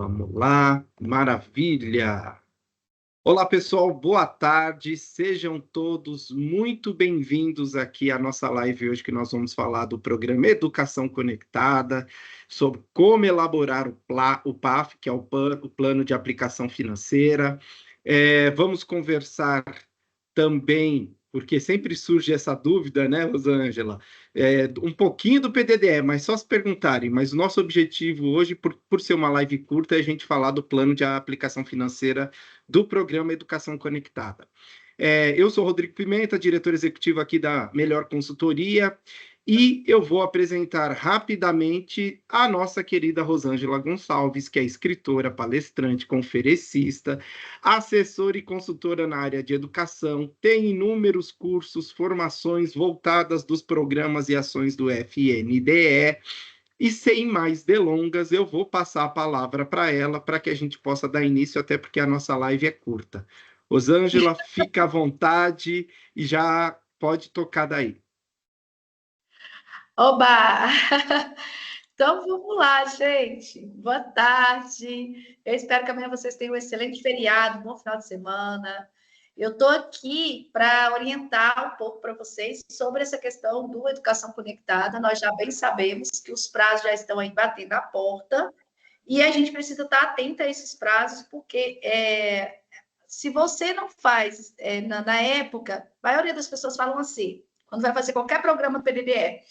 Vamos lá, maravilha! Olá, pessoal, boa tarde, sejam todos muito bem-vindos aqui à nossa live hoje, que nós vamos falar do programa Educação Conectada, sobre como elaborar o PAF, que é o Plano de Aplicação Financeira. Vamos conversar também, porque sempre surge essa dúvida, né, Rosângela? Um pouquinho do PDDE, mas só se perguntarem. Mas o nosso objetivo hoje, por ser uma live curta, é a gente falar do plano de aplicação financeira do programa Educação Conectada. Eu sou Rodrigo Pimenta, diretor executivo aqui da Melhor Consultoria, e eu vou apresentar rapidamente a nossa querida Rosângela Gonçalves, que é escritora, palestrante, conferencista, assessora e consultora na área de educação, tem inúmeros cursos, formações voltadas dos programas e ações do FNDE. E sem mais delongas, eu vou passar a palavra para ela, para que a gente possa dar início, até porque a nossa live é curta. Rosângela, fica à vontade e já pode tocar daí. Oba! Então vamos lá, gente. Boa tarde. Eu espero que amanhã vocês tenham um excelente feriado, um bom final de semana. Eu estou aqui para orientar um pouco para vocês sobre essa questão do educação conectada. Nós já bem sabemos que os prazos já estão aí batendo a porta e a gente precisa estar atento a esses prazos, porque se você não faz na época, a maioria das pessoas falam assim, quando vai fazer qualquer programa do PDDE,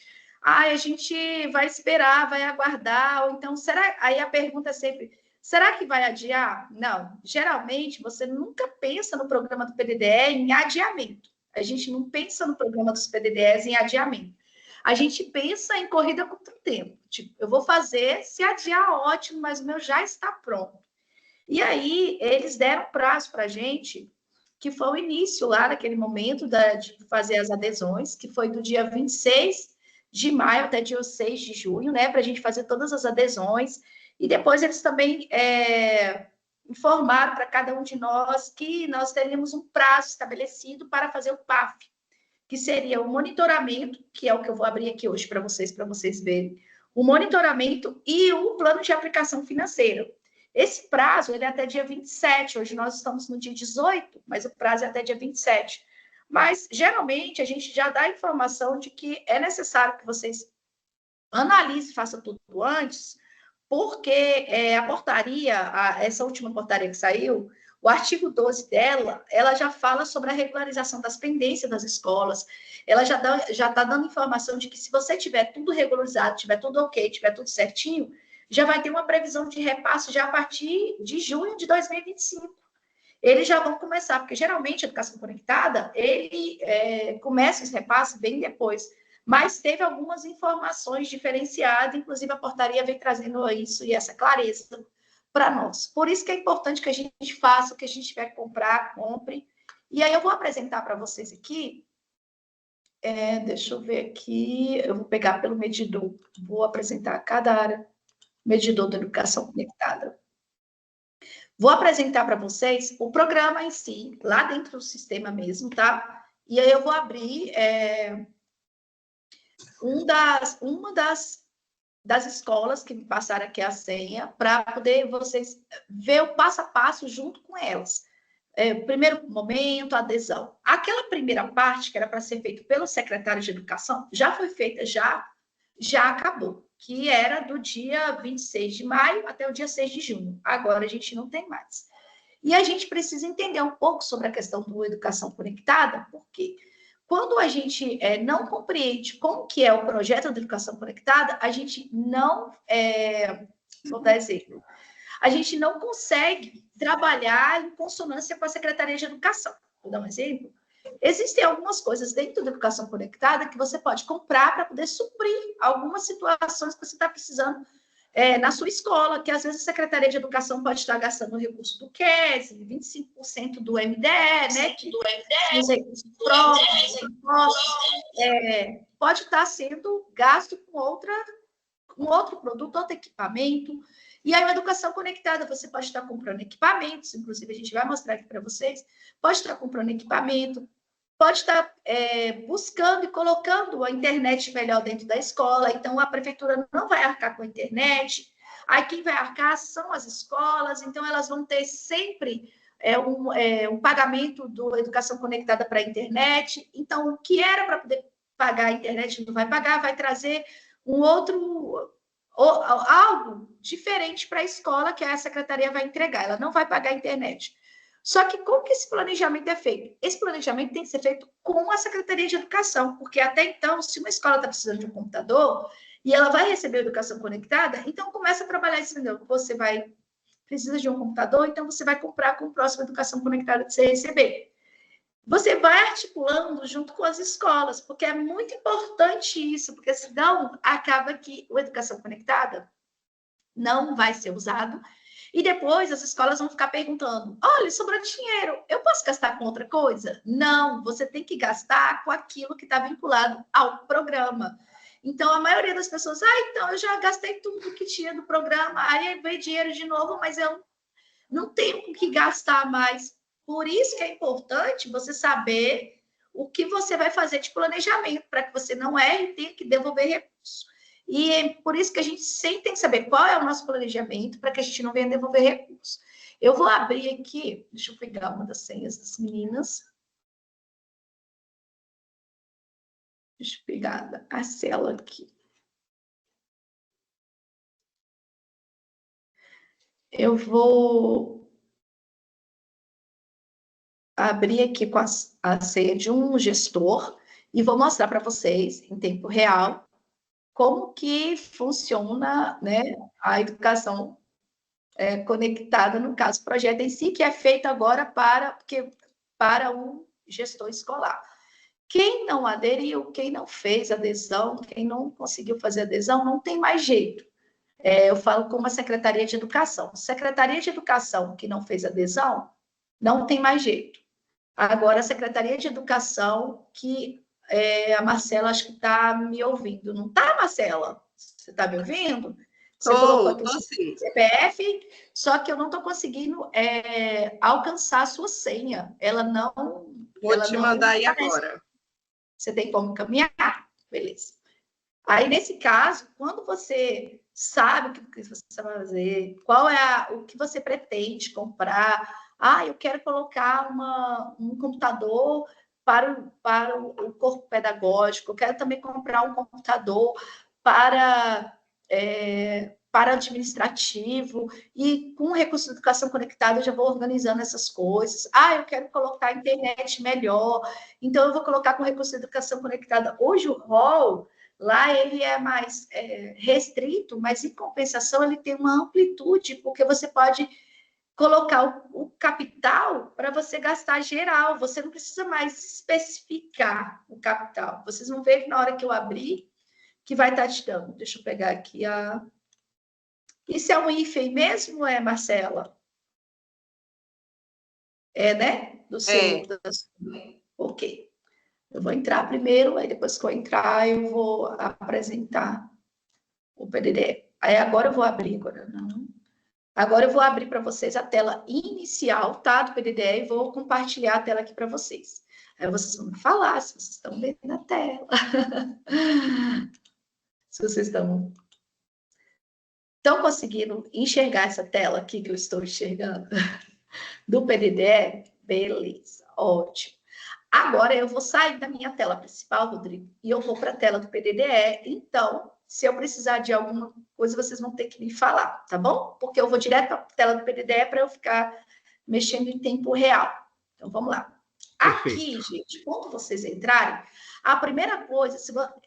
a gente vai esperar, vai aguardar, ou então, será? Aí a pergunta é sempre, será que vai adiar? Não, geralmente você nunca pensa no programa do PDDE em adiamento. A gente não pensa no programa dos PDDEs em adiamento. A gente pensa em corrida contra o tempo. Tipo, eu vou fazer, se adiar, ótimo, mas o meu já está pronto. E aí, eles deram prazo para a gente, que foi o início lá, naquele momento de fazer as adesões, que foi do dia 26 de maio até dia 6 de junho, né, para a gente fazer todas as adesões. E depois eles também informaram para cada um de nós que nós teríamos um prazo estabelecido para fazer o PAF, que seria o monitoramento, que é o que eu vou abrir aqui hoje para vocês verem, o monitoramento e o plano de aplicação financeira. Esse prazo ele é até dia 27, hoje nós estamos no dia 18, mas o prazo é até dia 27. Mas, geralmente, a gente já dá a informação de que é necessário que vocês analisem, façam tudo antes, porque a portaria, essa última portaria que saiu, o artigo 12 dela, ela já fala sobre a regularização das pendências das escolas, ela já está dando informação de que se você tiver tudo regularizado, tiver tudo ok, tiver tudo certinho, já vai ter uma previsão de repasse já a partir de junho de 2025. Eles já vão começar, porque geralmente a educação conectada, ele começa os repasses bem depois, mas teve algumas informações diferenciadas, inclusive a portaria vem trazendo isso e essa clareza para nós. Por isso que é importante que a gente faça o que a gente tiver que comprar, compre. E aí eu vou apresentar para vocês aqui, deixa eu ver aqui, eu vou pegar pelo medidor, vou apresentar cada área, medidor da educação conectada. Vou apresentar para vocês o programa em si, lá dentro do sistema mesmo, tá? E aí eu vou abrir uma das escolas que me passaram aqui a senha, para poder vocês ver o passo a passo junto com elas. Primeiro momento, adesão. Aquela primeira parte, que era para ser feita pelo secretário de Educação, já foi feita, já acabou, que era do dia 26 de maio até o dia 6 de junho. Agora a gente não tem mais. E a gente precisa entender um pouco sobre a questão da educação conectada, porque quando a gente não compreende como que é o projeto da educação conectada, a gente não, vou dar exemplo, a gente não consegue trabalhar em consonância com a Secretaria de Educação. Vou dar um exemplo. Existem algumas coisas dentro da educação conectada que você pode comprar para poder suprir algumas situações que você está precisando na sua escola, que às vezes a Secretaria de Educação pode estar gastando o recurso do QES, 25% do MDE, né? Os recursos próprios, impostos, pode estar sendo gasto com outro produto, outro equipamento. E aí, a educação conectada, você pode estar comprando equipamentos, inclusive a gente vai mostrar aqui para vocês, pode estar comprando equipamento, pode estar buscando e colocando a internet melhor dentro da escola, então a prefeitura não vai arcar com a internet, Aí quem vai arcar são as escolas, então elas vão ter sempre um pagamento do Educação Conectada para a internet. Então, o que era para poder pagar a internet não vai pagar, vai trazer algo diferente para a escola que a secretaria vai entregar. Ela não vai pagar a internet. Só que como que esse planejamento é feito? Esse planejamento tem que ser feito com a Secretaria de Educação, porque até então, se uma escola está precisando de um computador e ela vai receber a educação conectada, então começa a trabalhar isso, entendeu? Você precisa de um computador, então você vai comprar com a próxima educação conectada que você receber. Você vai articulando junto com as escolas, porque é muito importante isso, porque senão acaba que a educação conectada não vai ser usado, e depois as escolas vão ficar perguntando, olha, sobrou dinheiro, eu posso gastar com outra coisa? Não, você tem que gastar com aquilo que está vinculado ao programa. Então, a maioria das pessoas, então, eu já gastei tudo que tinha do programa, aí veio dinheiro de novo, mas eu não tenho o que gastar mais. Por isso que é importante você saber o que você vai fazer de planejamento, para que você não erre e tenha que devolver recursos. E é por isso que a gente sempre tem que saber qual é o nosso planejamento, para que a gente não venha devolver recursos. Eu vou abrir aqui, deixa eu pegar uma das senhas das meninas. Deixa eu pegar a cela aqui. Eu vou abrir aqui com a senha de um gestor e vou mostrar para vocês, em tempo real, como que funciona, né, a educação conectada, no caso, o projeto em si, que é feito agora para um gestor escolar. Quem não aderiu, quem não fez adesão, quem não conseguiu fazer adesão, não tem mais jeito. Eu falo como a Secretaria de Educação. Secretaria de Educação que não fez adesão, não tem mais jeito. Agora, a Secretaria de Educação, que a Marcela acho que está me ouvindo. Não está, Marcela? Você está me ouvindo? Você colocou aqui o CPF, só que eu não estou conseguindo alcançar a sua senha. Ela não... Vou te mandar aí agora. Você tem como encaminhar? Beleza. Aí, nesse caso, quando você sabe o que você vai fazer, o que você pretende comprar, eu quero colocar um computador para o corpo pedagógico, eu quero também comprar um computador para administrativo, e com o recurso de educação conectada eu já vou organizando essas coisas. Eu quero colocar a internet melhor, então eu vou colocar com o recurso de educação conectada. Hoje o rol, lá ele é mais restrito, mas em compensação ele tem uma amplitude, porque você pode colocar o capital para você gastar geral, você não precisa mais especificar o capital. Vocês vão ver na hora que eu abrir, que vai estar te dando. Deixa eu pegar aqui a... Isso é um IFE mesmo, Marcela? Né? Do seu... Ok. Eu vou entrar primeiro, aí depois que eu entrar, eu vou apresentar o PDD. Aí agora eu vou abrir, Agora eu vou abrir para vocês a tela inicial, tá, do PDD, e vou compartilhar a tela aqui para vocês. Aí vocês vão me falar se vocês estão vendo a tela. Se vocês estão conseguindo enxergar essa tela aqui que eu estou enxergando do PDD, beleza, ótimo. Agora eu vou sair da minha tela principal, Rodrigo, e eu vou para a tela do PDDE. Então, se eu precisar de alguma coisa, vocês vão ter que me falar, tá bom? Porque eu vou direto para a tela do PDDE para eu ficar mexendo em tempo real. Então, vamos lá. Perfeito. Aqui, gente, quando vocês entrarem, a primeira coisa,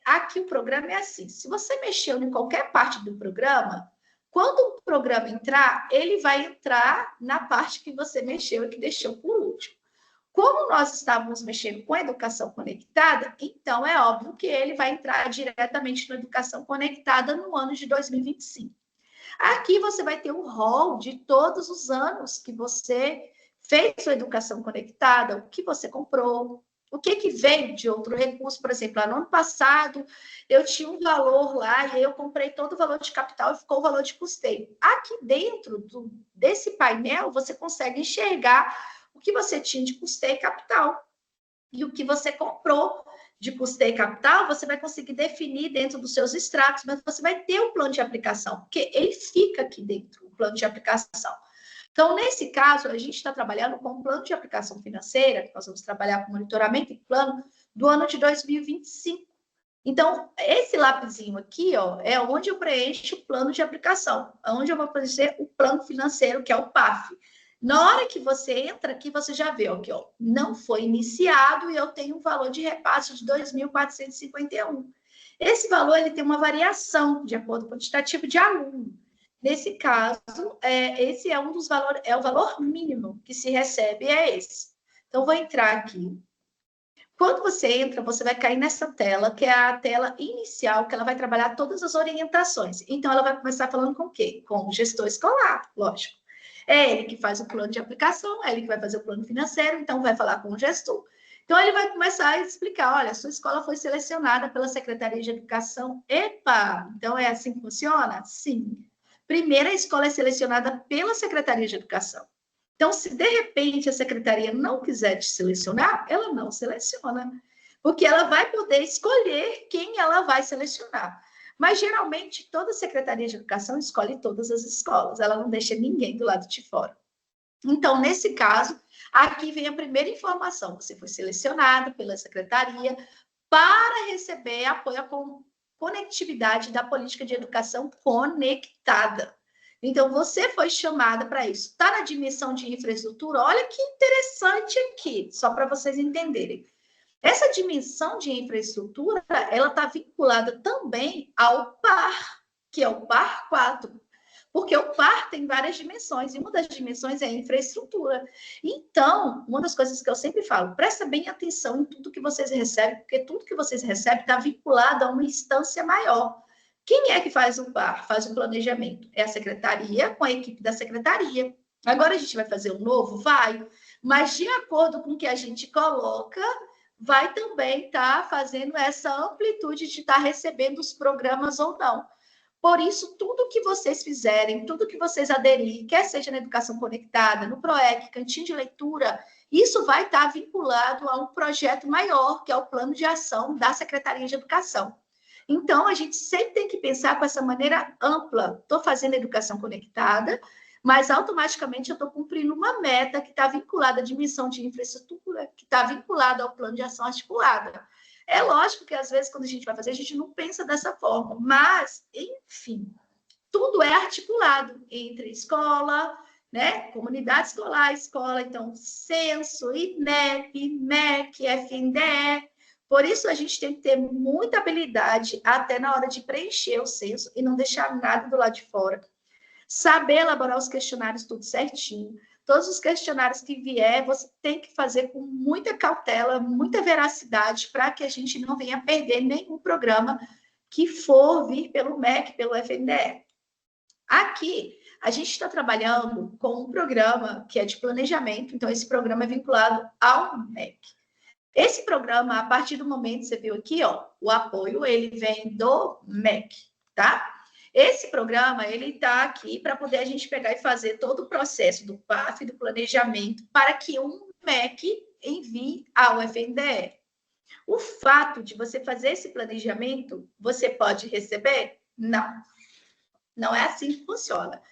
aqui o programa é assim, se você mexeu em qualquer parte do programa, quando o programa entrar, ele vai entrar na parte que você mexeu e que deixou por último. Como nós estávamos mexendo com a educação conectada, então é óbvio que ele vai entrar diretamente na educação conectada no ano de 2025. Aqui você vai ter um rol de todos os anos que você fez sua educação conectada, o que você comprou, o que veio de outro recurso. Por exemplo, no ano passado eu tinha um valor lá e eu comprei todo o valor de capital e ficou o valor de custeio. Aqui dentro desse painel você consegue enxergar o que você tinha de custeio e capital e o que você comprou de custeio e capital, você vai conseguir definir dentro dos seus extratos, mas você vai ter o plano de aplicação, porque ele fica aqui dentro, o plano de aplicação. Então, nesse caso, a gente está trabalhando com um plano de aplicação financeira, que nós vamos trabalhar com monitoramento e plano do ano de 2025. Então, esse lapisinho aqui, ó, é onde eu preencho o plano de aplicação, onde eu vou preencher o plano financeiro, que é o PAF. Na hora que você entra aqui, você já vê ó, que ó, não foi iniciado e eu tenho um valor de repasse de 2.451. Esse valor ele tem uma variação de acordo com o quantitativo de aluno. Nesse caso, esse é um dos valores, é o valor mínimo que se recebe, é esse. Então, vou entrar aqui. Quando você entra, você vai cair nessa tela, que é a tela inicial, que ela vai trabalhar todas as orientações. Então, ela vai começar falando com o quê? Com o gestor escolar, lógico. É ele que faz o plano de aplicação, é ele que vai fazer o plano financeiro, então vai falar com o gestor. Então, ele vai começar a explicar, olha, sua escola foi selecionada pela Secretaria de Educação. Epa! Então, é assim que funciona? Sim. Primeiro, a escola é selecionada pela Secretaria de Educação. Então, se de repente a secretaria não quiser te selecionar, ela não seleciona, porque ela vai poder escolher quem ela vai selecionar. Mas, geralmente, toda secretaria de educação escolhe todas as escolas, ela não deixa ninguém do lado de fora. Então, nesse caso, aqui vem a primeira informação, você foi selecionado pela secretaria para receber apoio à conectividade da política de educação conectada. Então, você foi chamada para isso. Está na dimensão de infraestrutura? Olha que interessante aqui, só para vocês entenderem. Essa dimensão de infraestrutura, ela está vinculada também ao PAR, que é o PAR 4. Porque o PAR tem várias dimensões, e uma das dimensões é a infraestrutura. Então, uma das coisas que eu sempre falo, presta bem atenção em tudo que vocês recebem, porque tudo que vocês recebem está vinculado a uma instância maior. Quem é que faz o PAR? Faz o planejamento? É a secretaria, com a equipe da secretaria. Agora a gente vai fazer um novo? Vai. Mas de acordo com o que a gente coloca, vai também estar fazendo essa amplitude de estar recebendo os programas ou não. Por isso, tudo que vocês fizerem, tudo que vocês aderirem, quer seja na educação conectada, no PROEC, cantinho de leitura, isso vai estar vinculado a um projeto maior, que é o plano de ação da Secretaria de Educação. Então, a gente sempre tem que pensar com essa maneira ampla. Estou fazendo educação conectada, mas automaticamente eu estou cumprindo uma meta que está vinculada à dimensão de infraestrutura, que está vinculada ao plano de ação articulada. É lógico que, às vezes, quando a gente vai fazer, a gente não pensa dessa forma, mas, enfim, tudo é articulado entre escola, né, comunidade escola, então, censo, INEP, MEC, FNDE. Por isso, a gente tem que ter muita habilidade até na hora de preencher o censo e não deixar nada do lado de fora. Saber elaborar os questionários tudo certinho. Todos os questionários que vier, você tem que fazer com muita cautela, muita veracidade, para que a gente não venha perder nenhum programa que for vir pelo MEC, pelo FNDE. Aqui, a gente está trabalhando com um programa que é de planejamento, então esse programa é vinculado ao MEC. Esse programa, a partir do momento, você viu aqui, ó, o apoio, ele vem do MEC, tá? Esse programa, ele está aqui para poder a gente pegar e fazer todo o processo do PAF, do planejamento, para que um MEC envie ao FNDE. O fato de você fazer esse planejamento, você pode receber? Não. Não é assim que funciona.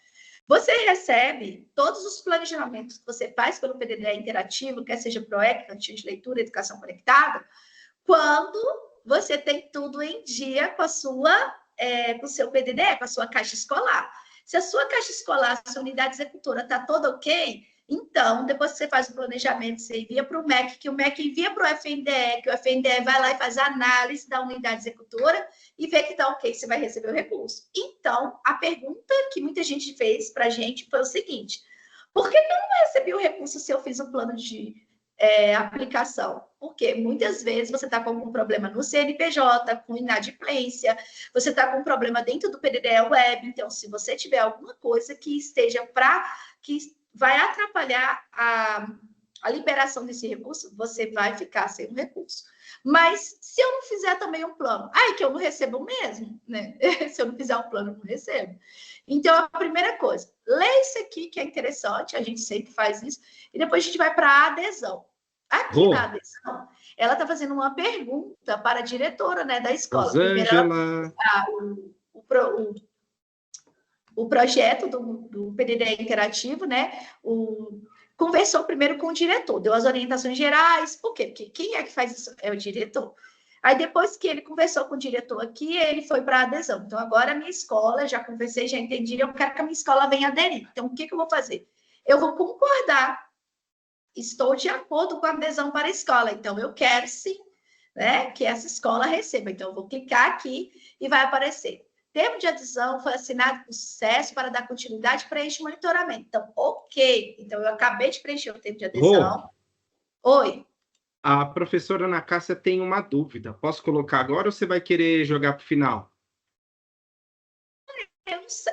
Você recebe todos os planejamentos que você faz pelo PDD interativo, quer seja PROEC, cantinho de leitura, educação conectada, quando você tem tudo em dia com com o seu PDD, com a sua caixa escolar. Se a sua caixa escolar, a sua unidade executora está toda ok, então, depois que você faz o planejamento, você envia para o MEC, que o MEC envia para o FNDE, que o FNDE vai lá e faz a análise da unidade executora e vê que está ok, você vai receber o recurso. Então, a pergunta que muita gente fez para a gente foi o seguinte: por que eu não recebi o recurso se eu fiz um plano de aplicação? Porque muitas vezes você está com algum problema no CNPJ, com inadimplência, você está com um problema dentro do PDD Web, então se você tiver alguma coisa que esteja que vai atrapalhar a liberação desse recurso, você vai ficar sem o recurso. Mas se eu não fizer também um plano, que eu não recebo mesmo, né? Se eu não fizer um plano, eu não recebo. Então, a primeira coisa, lê isso aqui que é interessante, a gente sempre faz isso, e depois a gente vai para a adesão. Aqui na adesão, ela está fazendo uma pergunta para a diretora, né, da escola. Rosângela. O projeto do PDD interativo, né, conversou primeiro com o diretor, deu as orientações gerais. Por quê? Porque quem é que faz isso? É o diretor. Aí, depois que ele conversou com o diretor aqui, ele foi para a adesão. Então, agora a minha escola, já conversei, já entendi, eu quero que a minha escola venha aderir. Então, o que eu vou fazer? Eu vou concordar. Estou de acordo com a adesão para a escola. Então, eu quero sim, né, que essa escola receba. Então, eu vou clicar aqui e vai aparecer. Termo de adesão foi assinado com sucesso para dar continuidade para este monitoramento. Então, ok. Então, eu acabei de preencher o termo de adesão. Oi. A professora Ana Cássia tem uma dúvida. Posso colocar agora ou você vai querer jogar para o final?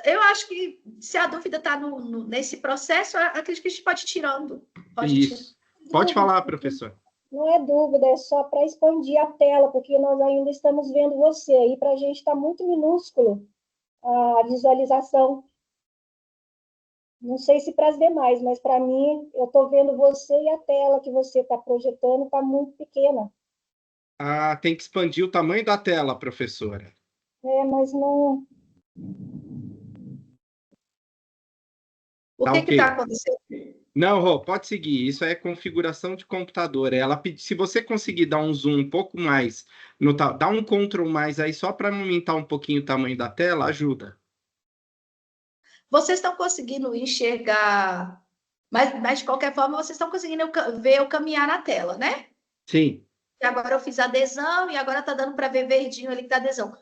Eu acho que se a dúvida está nesse processo, acredito que a gente pode ir tirando. Isso. Pode falar, professor. Não é dúvida, é só para expandir a tela, porque nós ainda estamos vendo você. E para a gente está muito minúsculo a visualização. Não sei se para as demais, mas para mim, eu estou vendo você e a tela que você está projetando está muito pequena. Ah, tem que expandir o tamanho da tela, professora. Mas não... O que está acontecendo? Não, Rô, pode seguir. Isso é configuração de computador. Se você conseguir dar um zoom um pouco mais, dá um Ctrl mais aí só para aumentar um pouquinho o tamanho da tela, ajuda. Vocês estão conseguindo enxergar, mas de qualquer forma, vocês estão conseguindo ver eu caminhar na tela, né? Sim. E agora eu fiz adesão e agora está dando para ver verdinho ali que está adesão.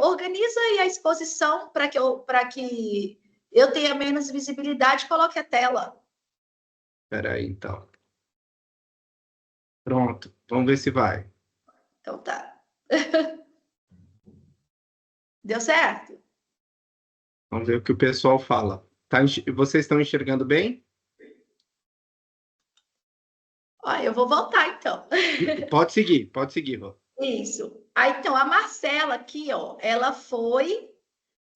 Organiza aí a exposição para que eu tenha menos visibilidade, coloque a tela. Espera aí, então. Pronto, vamos ver se vai. Então tá. Deu certo? Vamos ver o que o pessoal fala. Vocês estão enxergando bem? Eu vou voltar, então. Pode seguir, Rô. Isso. Aí, então, a Marcela aqui, ela foi...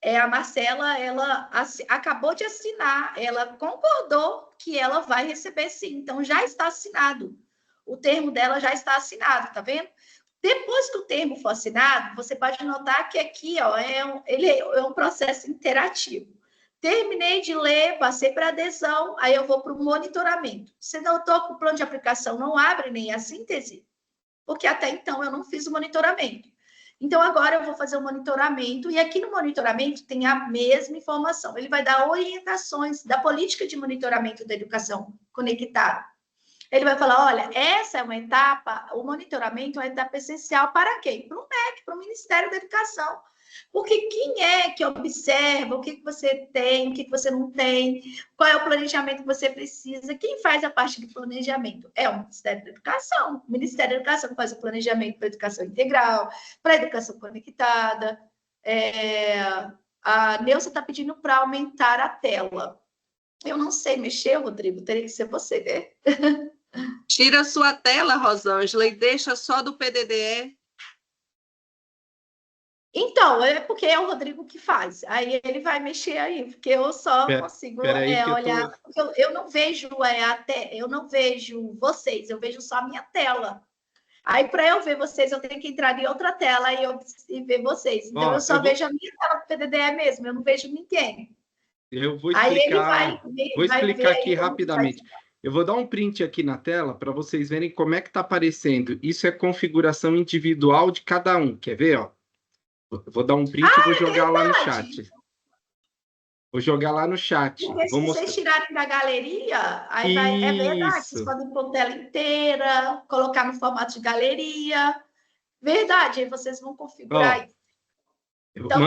a Marcela, ela acabou de assinar, ela concordou que ela vai receber sim, então já está assinado. O termo dela já está assinado, tá vendo? Depois que o termo for assinado, você pode notar que aqui, ele é um processo interativo. Terminei de ler, passei para adesão, aí eu vou para o monitoramento. Se não estou com o plano de aplicação, não abre nem a síntese, porque até então eu não fiz o monitoramento. Então, agora eu vou fazer o monitoramento, e aqui no monitoramento tem a mesma informação. Ele vai dar orientações da política de monitoramento da educação conectada. Ele vai falar, olha, essa é uma etapa, o monitoramento é uma etapa essencial para quem? Para o MEC, para o Ministério da Educação. Porque quem é que observa o que você tem, o que você não tem, qual é o planejamento que você precisa, quem faz a parte do planejamento? É o Ministério da Educação. O Ministério da Educação faz o planejamento para a educação integral, para a educação conectada. A Neuza está pedindo para aumentar a tela. Eu não sei mexer, Rodrigo, teria que ser você, né? Tira a sua tela, Rosângela, e deixa só do PDDE. Então, é porque é o Rodrigo que faz. Aí ele vai mexer aí, porque eu só consigo olhar. Eu não vejo eu não vejo vocês, eu vejo só a minha tela. Aí, para eu ver vocês, eu tenho que entrar em outra tela e ver vocês. Então, eu só vejo a minha tela do PDDE mesmo, eu não vejo ninguém. Eu vou explicar, vou explicar aqui rapidamente. Vai... Eu vou dar um print aqui na tela para vocês verem como é que está aparecendo. Isso é configuração individual de cada um. Quer ver? Ó? Vou dar um print e vou jogar lá no chat. Vou jogar lá no chat. Porque se vocês tirarem da galeria, aí é verdade. Vocês podem pôr tela inteira, colocar no formato de galeria. Verdade, aí vocês vão configurar isso. Então,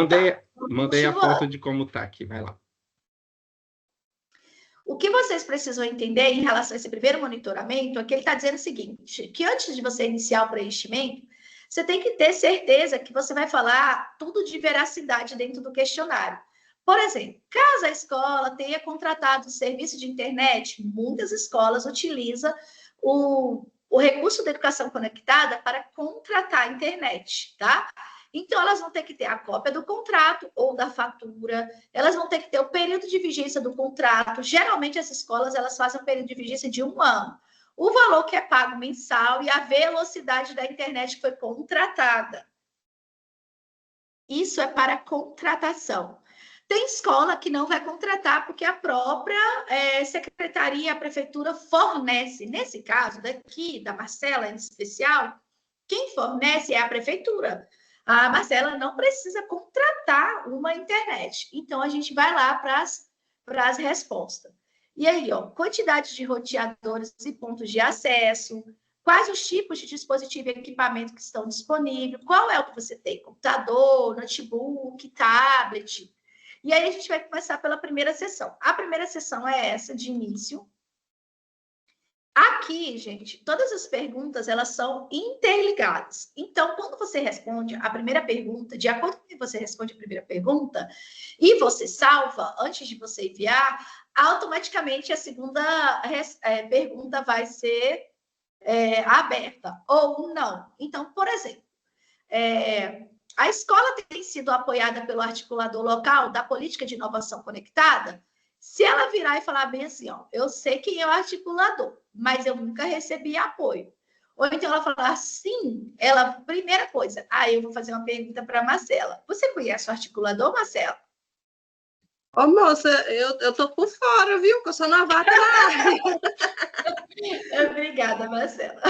mandei a foto de como está aqui. Vai lá. O que vocês precisam entender em relação a esse primeiro monitoramento é que ele está dizendo o seguinte, que antes de você iniciar o preenchimento, você tem que ter certeza que você vai falar tudo de veracidade dentro do questionário. Por exemplo, caso a escola tenha contratado serviço de internet, muitas escolas utilizam o recurso da educação conectada para contratar a internet, tá? Então, elas vão ter que ter a cópia do contrato ou da fatura, elas vão ter que ter o período de vigência do contrato. Geralmente, as escolas, elas fazem o período de vigência de 1 ano. o valor que é pago mensal e a velocidade da internet que foi contratada. Isso é para contratação. Tem escola que não vai contratar porque a própria secretaria, a prefeitura fornece. Nesse caso daqui, da Marcela em especial, quem fornece é a prefeitura. A Marcela não precisa contratar uma internet. Então, a gente vai lá para as respostas. E aí, ó, quantidade de roteadores e pontos de acesso, quais os tipos de dispositivo e equipamento que estão disponíveis, qual é o que você tem, computador, notebook, tablet. E aí a gente vai começar pela primeira sessão. A primeira sessão é essa, de início. Aqui, gente, todas as perguntas, elas são interligadas. Então, quando você responde a primeira pergunta, de acordo com que você responde a primeira pergunta, e você salva antes de você enviar, automaticamente a segunda pergunta vai ser aberta ou não. Então, por exemplo, a escola tem sido apoiada pelo articulador local da política de inovação conectada. Se ela virar e falar bem assim, ó, eu sei quem é o articulador, mas eu nunca recebi apoio. Ou então ela falar sim, primeira coisa, eu vou fazer uma pergunta para a Marcela. Você conhece o articulador, Marcela? Ô, moça, eu tô por fora, viu? Que eu sou novata na área. Obrigada, Marcela.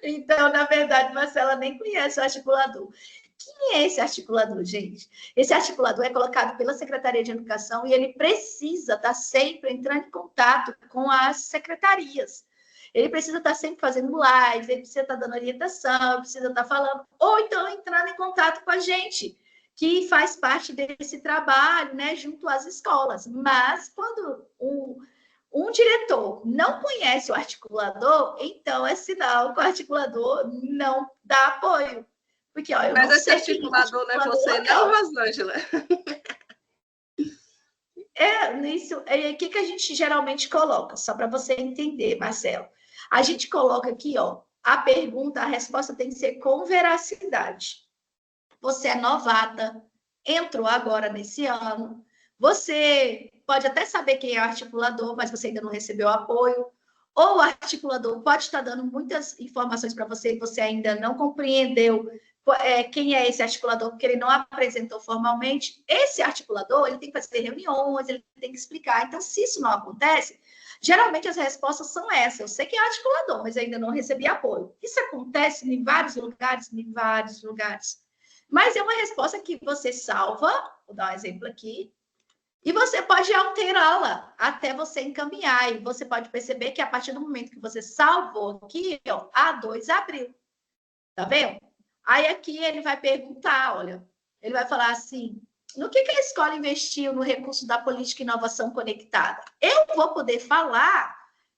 Então, na verdade, Marcela nem conhece o articulador. Quem é esse articulador, gente? Esse articulador é colocado pela Secretaria de Educação e ele precisa estar sempre entrando em contato com as secretarias. Ele precisa estar sempre fazendo lives, ele precisa estar dando orientação, ele precisa estar falando, ou então entrando em contato com a gente, que faz parte desse trabalho, né, junto às escolas. Mas, quando um diretor não conhece o articulador, então é sinal que o articulador não dá apoio. Porque, ó, mas esse articulador não é você, não, Rosângela? O que a gente geralmente coloca? Só para você entender, Marcelo. A gente coloca aqui, ó, a pergunta, a resposta tem que ser com veracidade. Você é novata, entrou agora nesse ano, você pode até saber quem é o articulador, mas você ainda não recebeu apoio, ou o articulador pode estar dando muitas informações para você e você ainda não compreendeu quem é esse articulador, porque ele não apresentou formalmente. Esse articulador, ele tem que fazer reuniões, ele tem que explicar. Então, se isso não acontece, geralmente as respostas são essas. Eu sei que é articulador, mas ainda não recebi apoio. Isso acontece em vários lugares, Mas é uma resposta que você salva, vou dar um exemplo aqui, e você pode alterá-la até você encaminhar. E você pode perceber que a partir do momento que você salvou aqui, ó, A2 abriu. Tá vendo? Aí aqui ele vai perguntar, olha, ele vai falar assim, no que a escola investiu no recurso da política de inovação conectada? Eu vou poder falar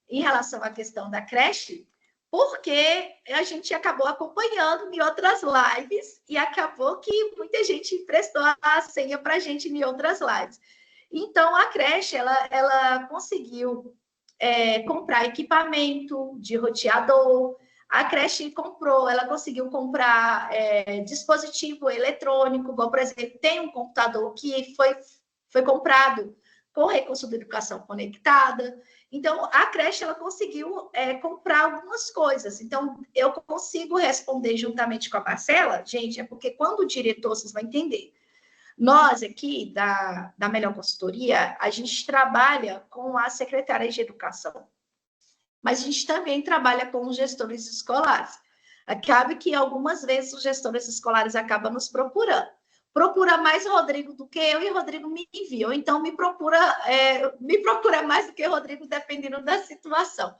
em relação à questão da creche, porque a gente acabou acompanhando em outras lives e acabou que muita gente prestou a senha para a gente em outras lives. Então, a creche, ela conseguiu comprar equipamento de roteador. A creche ela conseguiu comprar dispositivo eletrônico, como, por exemplo, tem um computador que foi comprado com recurso da educação conectada. Então, a creche ela conseguiu comprar algumas coisas. Então, eu consigo responder juntamente com a Marcela, gente, é porque quando o diretor, vocês vão entender. Nós aqui, da Melhor Consultoria, a gente trabalha com a Secretaria de Educação, mas a gente também trabalha com os gestores escolares. Cabe que algumas vezes os gestores escolares acabam nos procurando. Procura mais Rodrigo do que eu e Rodrigo me envia. Ou então me procura mais do que Rodrigo, dependendo da situação.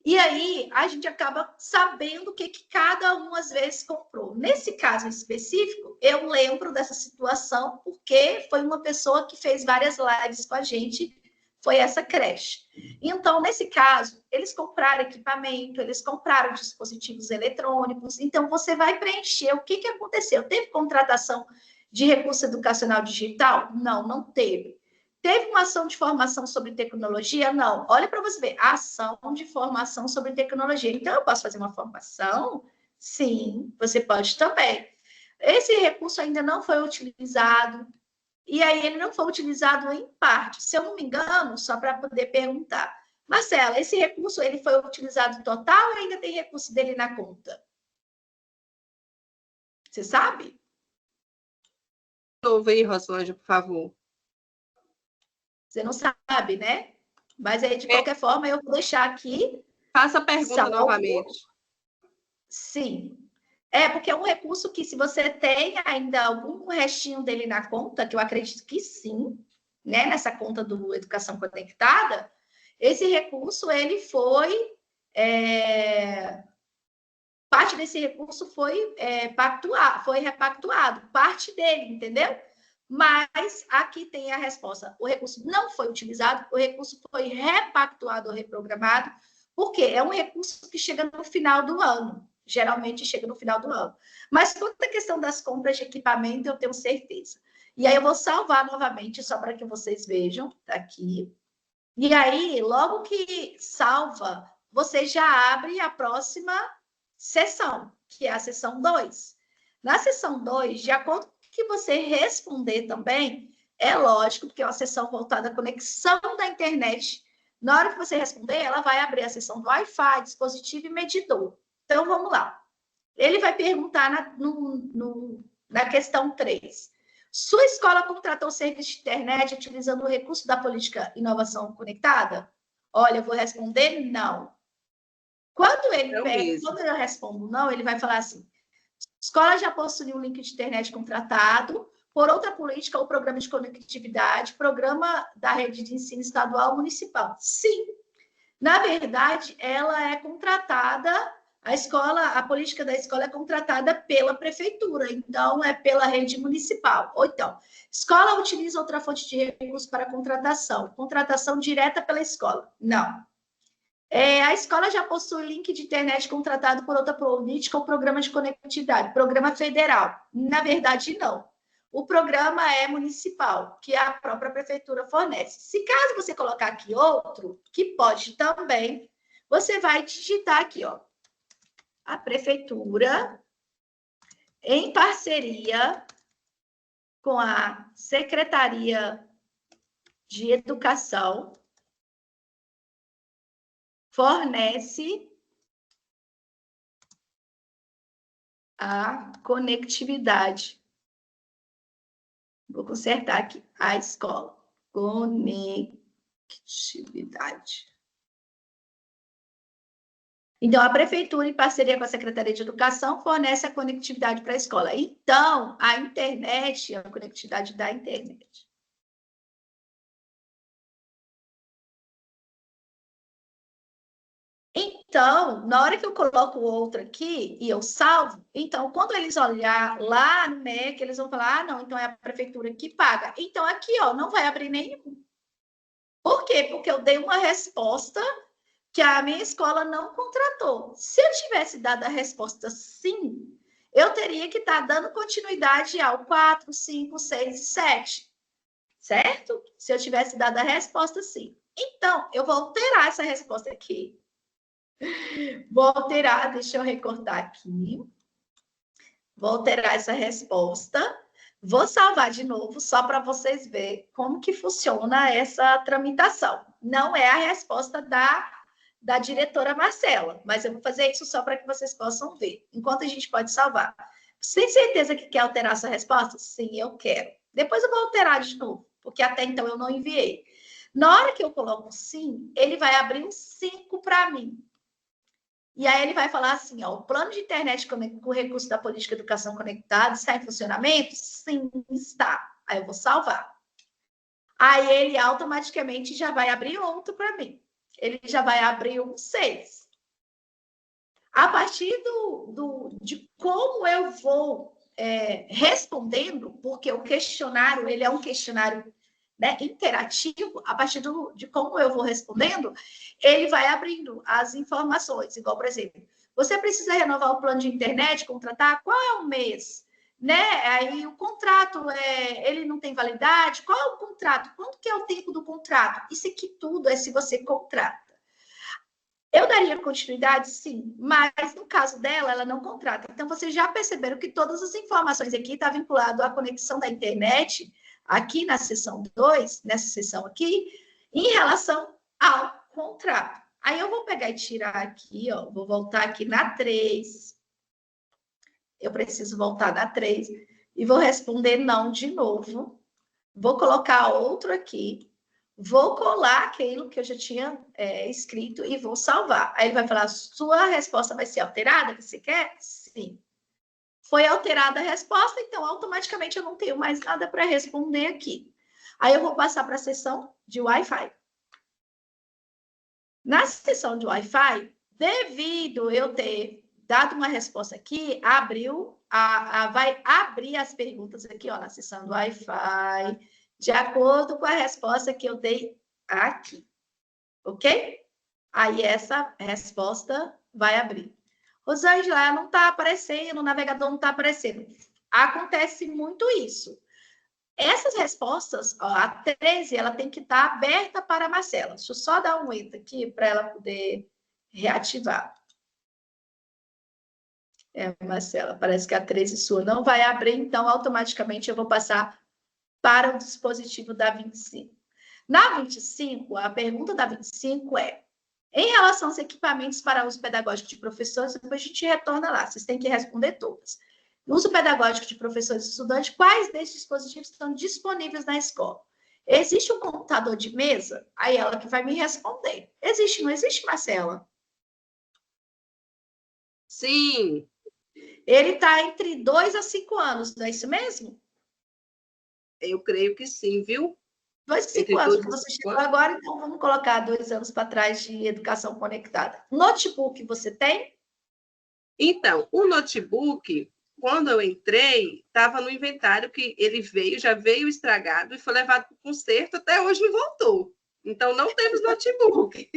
E aí, a gente acaba sabendo o que cada um, às vezes, comprou. Nesse caso específico, eu lembro dessa situação porque foi uma pessoa que fez várias lives com a gente, foi essa creche. Então, nesse caso, eles compraram equipamento, eles compraram dispositivos eletrônicos, então você vai preencher o que aconteceu. Teve contratação de recurso educacional digital? Não, não teve. Teve uma ação de formação sobre tecnologia? Não. Olha para você ver, ação de formação sobre tecnologia. Então, eu posso fazer uma formação? Sim, você pode também. Esse recurso ainda não foi utilizado, e aí ele não foi utilizado em parte. Se eu não me engano, só para poder perguntar, Marcela, esse recurso ele foi utilizado total ou ainda tem recurso dele na conta? Você sabe? Novo aí, Roslândia, por favor. Você não sabe, né? Mas aí, de qualquer forma, eu vou deixar aqui. Faça a pergunta novamente. Sim. Porque é um recurso que, se você tem ainda algum restinho dele na conta, que eu acredito que sim, né? Nessa conta do Educação Conectada, esse recurso, ele foi... parte desse recurso foi repactuado, parte dele, entendeu? Mas aqui tem a resposta. O recurso não foi utilizado, o recurso foi repactuado ou reprogramado, porque é um recurso que chega no final do ano. Geralmente chega no final do ano. Mas toda a questão das compras de equipamento, eu tenho certeza. E aí eu vou salvar novamente, só para que vocês vejam, tá aqui. E aí, logo que salva, você já abre a próxima sessão, que é a sessão 2. Na sessão 2, de acordo com o que você responder também, é lógico, porque é uma sessão voltada à conexão da internet. Na hora que você responder, ela vai abrir a sessão do Wi-Fi, dispositivo e medidor. Então, vamos lá. Ele vai perguntar na questão 3. Sua escola contratou serviço de internet utilizando o recurso da política inovação conectada? Olha, eu vou responder não. Quando eu respondo não, ele vai falar assim: escola já possui um link de internet contratado por outra política ou programa de conectividade, programa da rede de ensino estadual ou municipal. Sim. Na verdade, ela é contratada, a política da escola é contratada pela prefeitura, então é pela rede municipal. Ou então, escola utiliza outra fonte de recursos para contratação direta pela escola. Não. A escola já possui link de internet contratado por outra política ou programa de conectividade, programa federal. Na verdade, não. O programa é municipal, que a própria prefeitura fornece. Se caso você colocar aqui outro, que pode também, você vai digitar aqui, ó, a prefeitura, em parceria com a Secretaria de Educação, fornece a conectividade. Vou consertar aqui. A escola. Conectividade. Então, a prefeitura, em parceria com a Secretaria de Educação, fornece a conectividade para a escola. Então, a internet, a conectividade da internet. Então, na hora que eu coloco o outro aqui e eu salvo, então, quando eles olhar lá no MEC, eles vão falar, ah, não, então é a prefeitura que paga. Então, aqui, ó, não vai abrir nenhum. Por quê? Porque eu dei uma resposta que a minha escola não contratou. Se eu tivesse dado a resposta sim, eu teria que estar dando continuidade ao 4, 5, 6 e 7. Certo? Se eu tivesse dado a resposta sim. Então, eu vou alterar essa resposta aqui. Vou alterar, deixa eu recortar aqui. Vou alterar essa resposta. Vou salvar de novo, só para vocês verem como que funciona essa tramitação. Não é a resposta da diretora Marcela, mas eu vou fazer isso só para que vocês possam ver, enquanto a gente pode salvar. Você tem certeza que quer alterar essa resposta? Sim, eu quero. Depois eu vou alterar de novo, porque até então eu não enviei. Na hora que eu coloco sim, ele vai abrir um 5 para mim. E aí ele vai falar assim, ó, o plano de internet com recurso da política de educação conectada está em funcionamento? Sim, está. Aí eu vou salvar. Aí ele automaticamente já vai abrir outro para mim. Ele já vai abrir um 6. A partir de como eu vou respondendo, porque o questionário, ele é um questionário, né, interativo, a partir de como eu vou respondendo, ele vai abrindo as informações. Igual, por exemplo, você precisa renovar o plano de internet, contratar, qual é o mês? Né? Aí o contrato, ele não tem validade, qual é o contrato? Quanto que é o tempo do contrato? Isso aqui tudo é se você contrata. Eu daria continuidade, sim, mas no caso dela, ela não contrata. Então, vocês já perceberam que todas as informações aqui estão vinculadas à conexão da internet, aqui na seção 2, nessa seção aqui, em relação ao contrato. Aí eu vou pegar e tirar aqui, ó, vou voltar aqui na 3. Eu preciso voltar na 3 e vou responder não de novo. Vou colocar outro aqui. Vou colar aquilo que eu já tinha escrito e vou salvar. Aí ele vai falar, sua resposta vai ser alterada? Você quer? Sim. Foi alterada a resposta, então automaticamente eu não tenho mais nada para responder aqui. Aí eu vou passar para a seção de Wi-Fi. Na seção de Wi-Fi, devido eu ter dado uma resposta aqui, vai abrir as perguntas aqui, ó, na seção do Wi-Fi, de acordo com a resposta que eu dei aqui, ok? Aí essa resposta vai abrir. Rosângela, não está aparecendo, o navegador não está aparecendo. Acontece muito isso. Essas respostas, ó, a 13, ela tem que estar aberta para a Marcela. Deixa eu só dar um enter aqui para ela poder reativar. Marcela, parece que a 13 sua não vai abrir, então automaticamente eu vou passar para o dispositivo da 25. Na 25, a pergunta da 25 é: em relação aos equipamentos para uso pedagógico de professores, depois a gente retorna lá, vocês têm que responder todas. No uso pedagógico de professores e estudantes, quais desses dispositivos estão disponíveis na escola? Existe um computador de mesa? Aí ela que vai me responder. Existe, não existe, Marcela? Sim. Ele está entre 2 a 5 anos, não é isso mesmo? Eu creio que sim, viu? 2 a 5 anos, porque você chegou agora, então vamos colocar 2 anos para trás de educação conectada. Notebook você tem? Então, o notebook, quando eu entrei, estava no inventário que ele veio, já veio estragado e foi levado para o conserto, até hoje não voltou. Então, não temos notebook.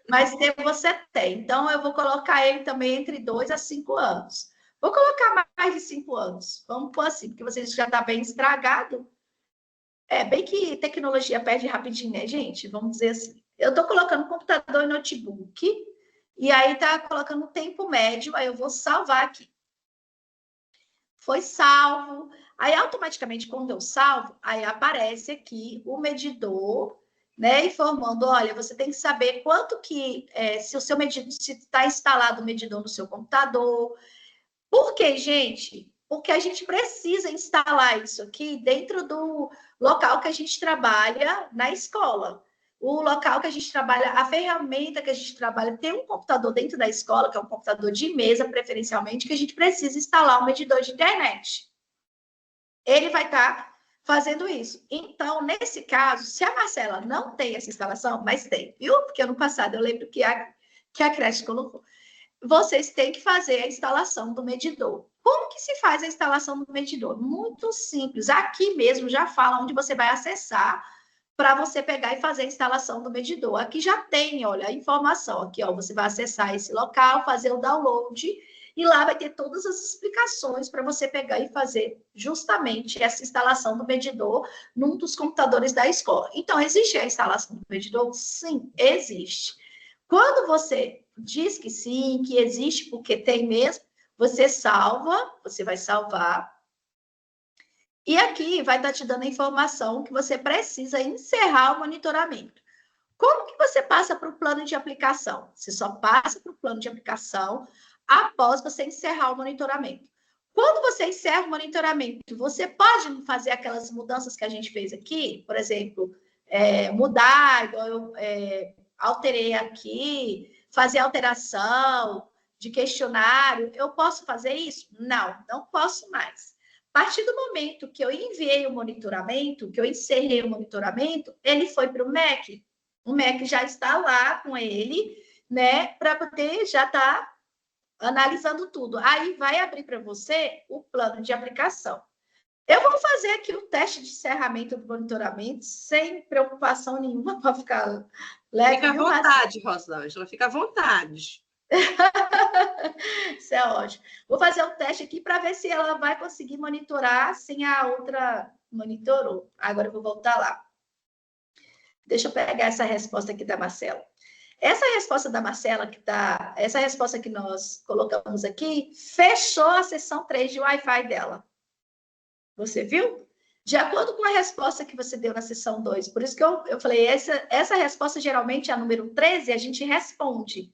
Mas você tem. Então, eu vou colocar ele também entre 2 a 5 anos. Vou colocar mais de 5 anos. Vamos pôr assim, porque você já está bem estragado. É bem que tecnologia perde rapidinho, né, gente? Vamos dizer assim. Eu estou colocando computador e notebook, e aí está colocando tempo médio, aí eu vou salvar aqui. Foi salvo. Aí, automaticamente, quando eu salvo, aí aparece aqui o medidor, né, informando, olha, você tem que saber quanto que, se o seu medidor, se está instalado o medidor no seu computador. Por quê, gente? Porque a gente precisa instalar isso aqui dentro do local que a gente trabalha na escola. O local que a gente trabalha, a ferramenta que a gente trabalha, tem um computador dentro da escola, que é um computador de mesa, preferencialmente, que a gente precisa instalar um medidor de internet. Ele vai estar fazendo isso. Então, nesse caso, se a Marcela não tem essa instalação, mas tem, viu? Porque ano passado eu lembro que a creche colocou. Vocês têm que fazer a instalação do medidor. Como que se faz a instalação do medidor? Muito simples. Aqui mesmo já fala onde você vai acessar para você pegar e fazer a instalação do medidor. Aqui já tem, olha, a informação. Aqui, ó, você vai acessar esse local, fazer o download, e lá vai ter todas as explicações para você pegar e fazer justamente essa instalação do medidor num dos computadores da escola. Então, existe a instalação do medidor? Sim, existe. Quando você diz que sim, que existe porque tem mesmo, você salva, você vai salvar. E aqui vai estar te dando a informação que você precisa encerrar o monitoramento. Como que você passa para o plano de aplicação? Você só passa para o plano de aplicação após você encerrar o monitoramento. Quando você encerra o monitoramento, você pode fazer aquelas mudanças que a gente fez aqui, por exemplo, mudar, igual eu alterei aqui, fazer alteração de questionário. Eu posso fazer isso? Não, não posso mais. A partir do momento que eu enviei o monitoramento, que eu encerrei o monitoramento, ele foi para o MEC. O MEC já está lá com ele, né, para poder já estar analisando tudo. Aí vai abrir para você o plano de aplicação. Eu vou fazer aqui o teste de encerramento do monitoramento sem preocupação nenhuma para ficar leve. Fica à vontade, Rosângela, fica à vontade. Isso é ótimo. Vou fazer o teste aqui para ver se ela vai conseguir monitorar sem a outra monitorou. Agora eu vou voltar lá. Deixa eu pegar essa resposta aqui da Marcela. Essa resposta da Marcela, essa resposta que nós colocamos aqui, fechou a sessão 3 de Wi-Fi dela. Você viu? De acordo com a resposta que você deu na sessão 2, por isso que eu falei, essa resposta geralmente é a número 13, a gente responde.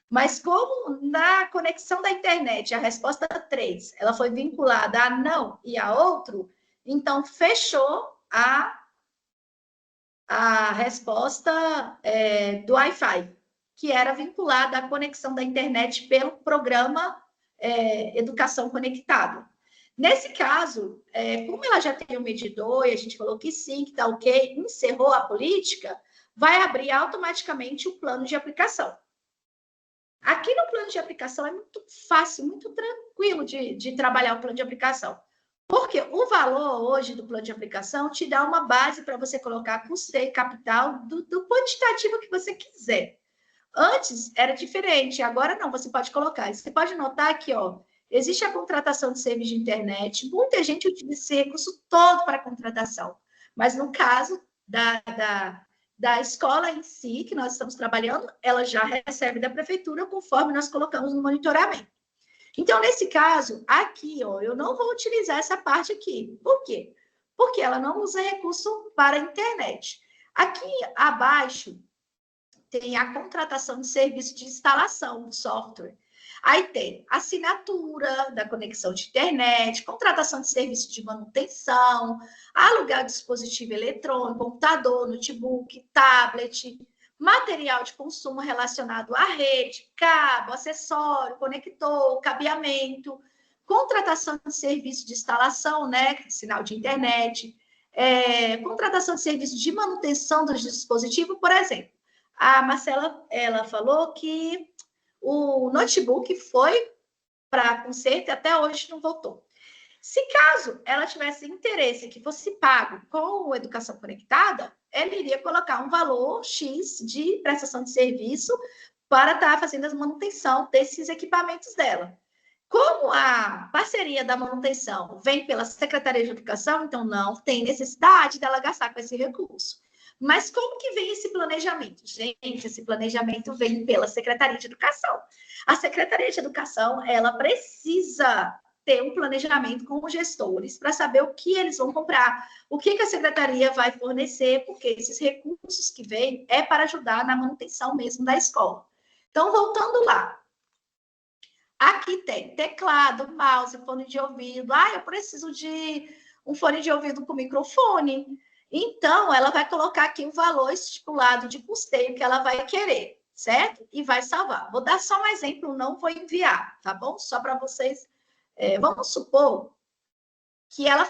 Mas como na conexão da internet, a resposta 3, ela foi vinculada a não e a outro, então fechou a resposta do Wi-Fi, que era vinculada à conexão da internet pelo programa Educação Conectada. Nesse caso, como ela já tem o medidor e a gente falou que sim, que está ok, encerrou a política, vai abrir automaticamente o plano de aplicação. Aqui no plano de aplicação é muito fácil, muito tranquilo de trabalhar o plano de aplicação. Porque o valor hoje do plano de aplicação te dá uma base para você colocar custeio capital do quantitativo que você quiser. Antes era diferente, agora não, você pode colocar. Você pode notar que, ó, existe a contratação de serviço de internet, muita gente utiliza esse recurso todo para contratação, mas no caso da escola em si, que nós estamos trabalhando, ela já recebe da prefeitura conforme nós colocamos no monitoramento. Então, nesse caso, aqui, ó, eu não vou utilizar essa parte aqui. Por quê? Porque ela não usa recurso para a internet. Aqui abaixo tem a contratação de serviço de instalação de software. Aí tem assinatura da conexão de internet, contratação de serviço de manutenção, alugar dispositivo eletrônico, computador, notebook, tablet, material de consumo relacionado à rede, cabo, acessório, conector, cabeamento, contratação de serviço de instalação, né, sinal de internet, contratação de serviço de manutenção dos dispositivos, por exemplo. A Marcela, ela falou que o notebook foi para conserto e até hoje não voltou. Se caso ela tivesse interesse que fosse pago com Educação Conectada, ela iria colocar um valor X de prestação de serviço para estar fazendo a manutenção desses equipamentos dela. Como a parceria da manutenção vem pela Secretaria de Educação, então não tem necessidade dela gastar com esse recurso. Mas como que vem esse planejamento? Gente, esse planejamento vem pela Secretaria de Educação. A Secretaria de Educação, ela precisa ter um planejamento com os gestores para saber o que eles vão comprar, o que a Secretaria vai fornecer, porque esses recursos que vêm é para ajudar na manutenção mesmo da escola. Então, voltando lá. Aqui tem teclado, mouse, fone de ouvido. Eu preciso de um fone de ouvido com microfone. Então, ela vai colocar aqui o valor estipulado de custeio que ela vai querer, certo? E vai salvar. Vou dar só um exemplo, não vou enviar, tá bom? Só para vocês. Vamos supor que ela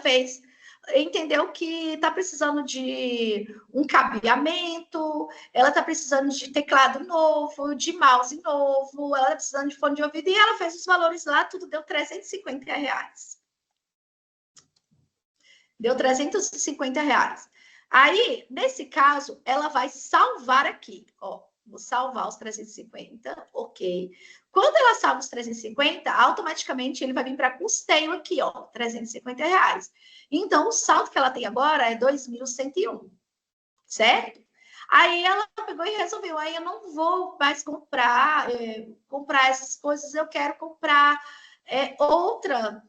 entendeu que está precisando de um cabeamento, ela está precisando de teclado novo, de mouse novo, ela está precisando de fone de ouvido, e ela fez os valores lá, tudo deu R$350. Deu R$350. Aí, nesse caso, ela vai salvar aqui, ó, vou salvar os 350, ok. Quando ela salva os 350, automaticamente ele vai vir para custeio aqui, ó, R$350. Então, o saldo que ela tem agora é 2.101, certo? Aí ela pegou e resolveu, aí eu não vou mais comprar essas coisas, eu quero comprar outra,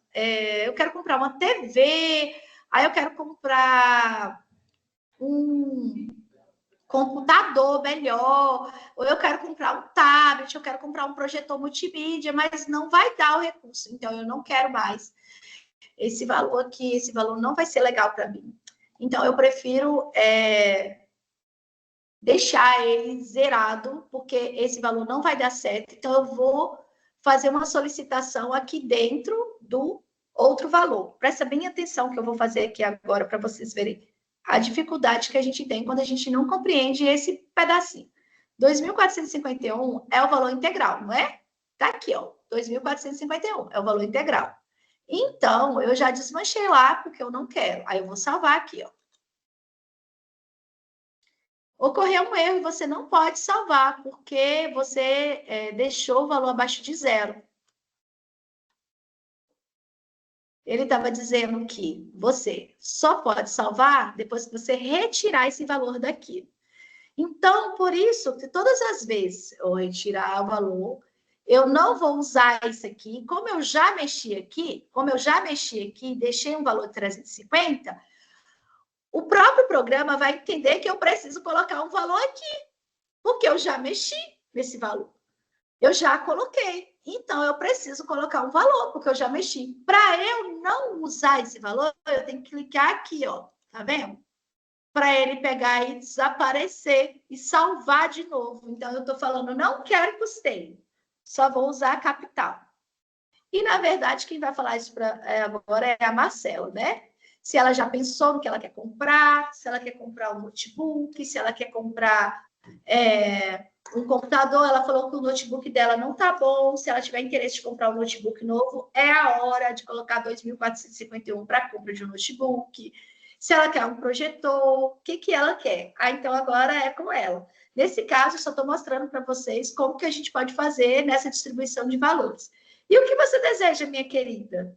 eu quero comprar uma TV, aí eu quero comprar um computador melhor, ou eu quero comprar um tablet, eu quero comprar um projetor multimídia, mas não vai dar o recurso, então eu não quero mais esse valor aqui, esse valor não vai ser legal para mim. Então, eu prefiro deixar ele zerado, porque esse valor não vai dar certo, então eu vou fazer uma solicitação aqui dentro do outro valor. Presta bem atenção que eu vou fazer aqui agora para vocês verem a dificuldade que a gente tem quando a gente não compreende esse pedacinho. 2.451 é o valor integral, não é? Tá aqui, ó, 2.451 é o valor integral. Então, eu já desmanchei lá, porque eu não quero. Aí eu vou salvar aqui, ó. Ocorreu um erro e você não pode salvar, porque você deixou o valor abaixo de zero. Ele estava dizendo que você só pode salvar depois que você retirar esse valor daqui. Então, por isso, que todas as vezes eu retirar o valor, eu não vou usar isso aqui. Como eu já mexi aqui, deixei um valor de 350, o próprio programa vai entender que eu preciso colocar um valor aqui, porque eu já mexi nesse valor. Eu já coloquei. Então, eu preciso colocar um valor, porque eu já mexi. Para eu não usar esse valor, eu tenho que clicar aqui, ó. Tá vendo? Para ele pegar e desaparecer e salvar de novo. Então, eu estou falando, não quero custeio. Só vou usar a capital. E, na verdade, quem vai falar isso agora é a Marcela, né? Se ela já pensou no que ela quer comprar, se ela quer comprar um notebook, se ela quer comprar um computador, ela falou que o notebook dela não tá bom, se ela tiver interesse de comprar um notebook novo, é a hora de colocar 2.451 para a compra de um notebook. Se ela quer um projetor, o que ela quer? Então, agora é com ela. Nesse caso, eu só estou mostrando para vocês como que a gente pode fazer nessa distribuição de valores. E o que você deseja, minha querida?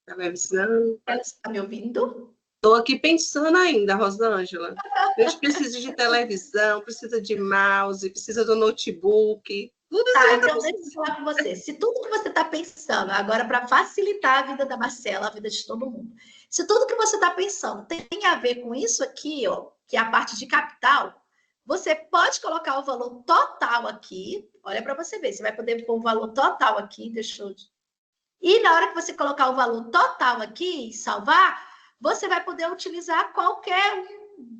Televisão. Ela está me ouvindo? Estou aqui pensando ainda, Rosângela. A gente precisa de televisão, precisa de mouse, precisa do notebook. Tudo isso. Então deixa eu falar com você. Se tudo que você está pensando, agora para facilitar a vida da Marcela, a vida de todo mundo, se tudo que você está pensando tem a ver com isso aqui, ó, que é a parte de capital, você pode colocar o valor total aqui. Olha para você ver, você vai poder pôr o valor total aqui, deixa eu... E na hora que você colocar o valor total aqui e salvar, você vai poder utilizar qualquer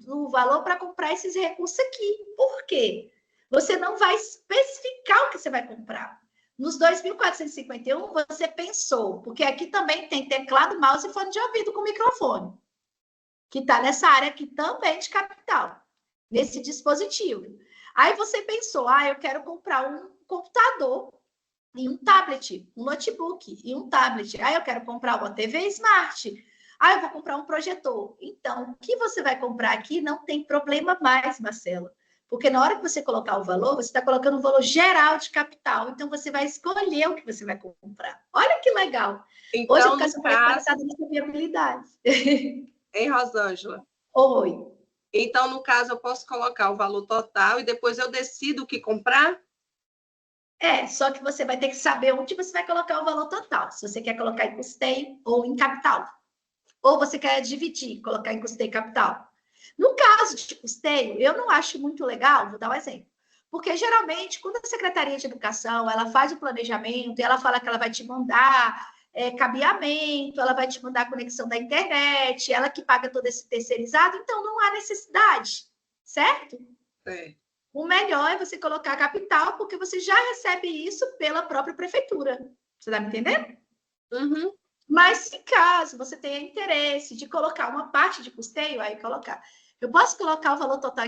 um valor para comprar esses recursos aqui. Por quê? Você não vai especificar o que você vai comprar. Nos 2.451, você pensou, porque aqui também tem teclado, mouse e fone de ouvido com microfone, que está nessa área aqui também de capital, nesse dispositivo. Aí você pensou, eu quero comprar um computador e um tablet, um notebook e um tablet. Aí eu quero comprar uma TV Smart. Aí eu vou comprar um projetor. Então, o que você vai comprar aqui não tem problema mais, Marcela. Porque na hora que você colocar o valor, você está colocando um valor geral de capital. Então, você vai escolher o que você vai comprar. Olha que legal. Então, hoje a educação financeira está dando viabilidade. Hein, Rosângela? Oi. Então, no caso, eu posso colocar o valor total e depois eu decido o que comprar? Só que você vai ter que saber onde você vai colocar o valor total. Se você quer colocar em custeio ou em capital. Ou você quer dividir, colocar em custeio e capital. No caso de custeio, eu não acho muito legal, vou dar um exemplo. Porque, geralmente, quando a Secretaria de Educação ela faz o planejamento e ela fala que ela vai te mandar cabeamento, ela vai te mandar conexão da internet, ela que paga todo esse terceirizado, então não há necessidade, certo? O melhor é você colocar capital, porque você já recebe isso pela própria prefeitura. Você está me entendendo? Uhum. Mas se caso você tenha interesse de colocar uma parte de custeio, aí colocar. Eu posso colocar o valor total?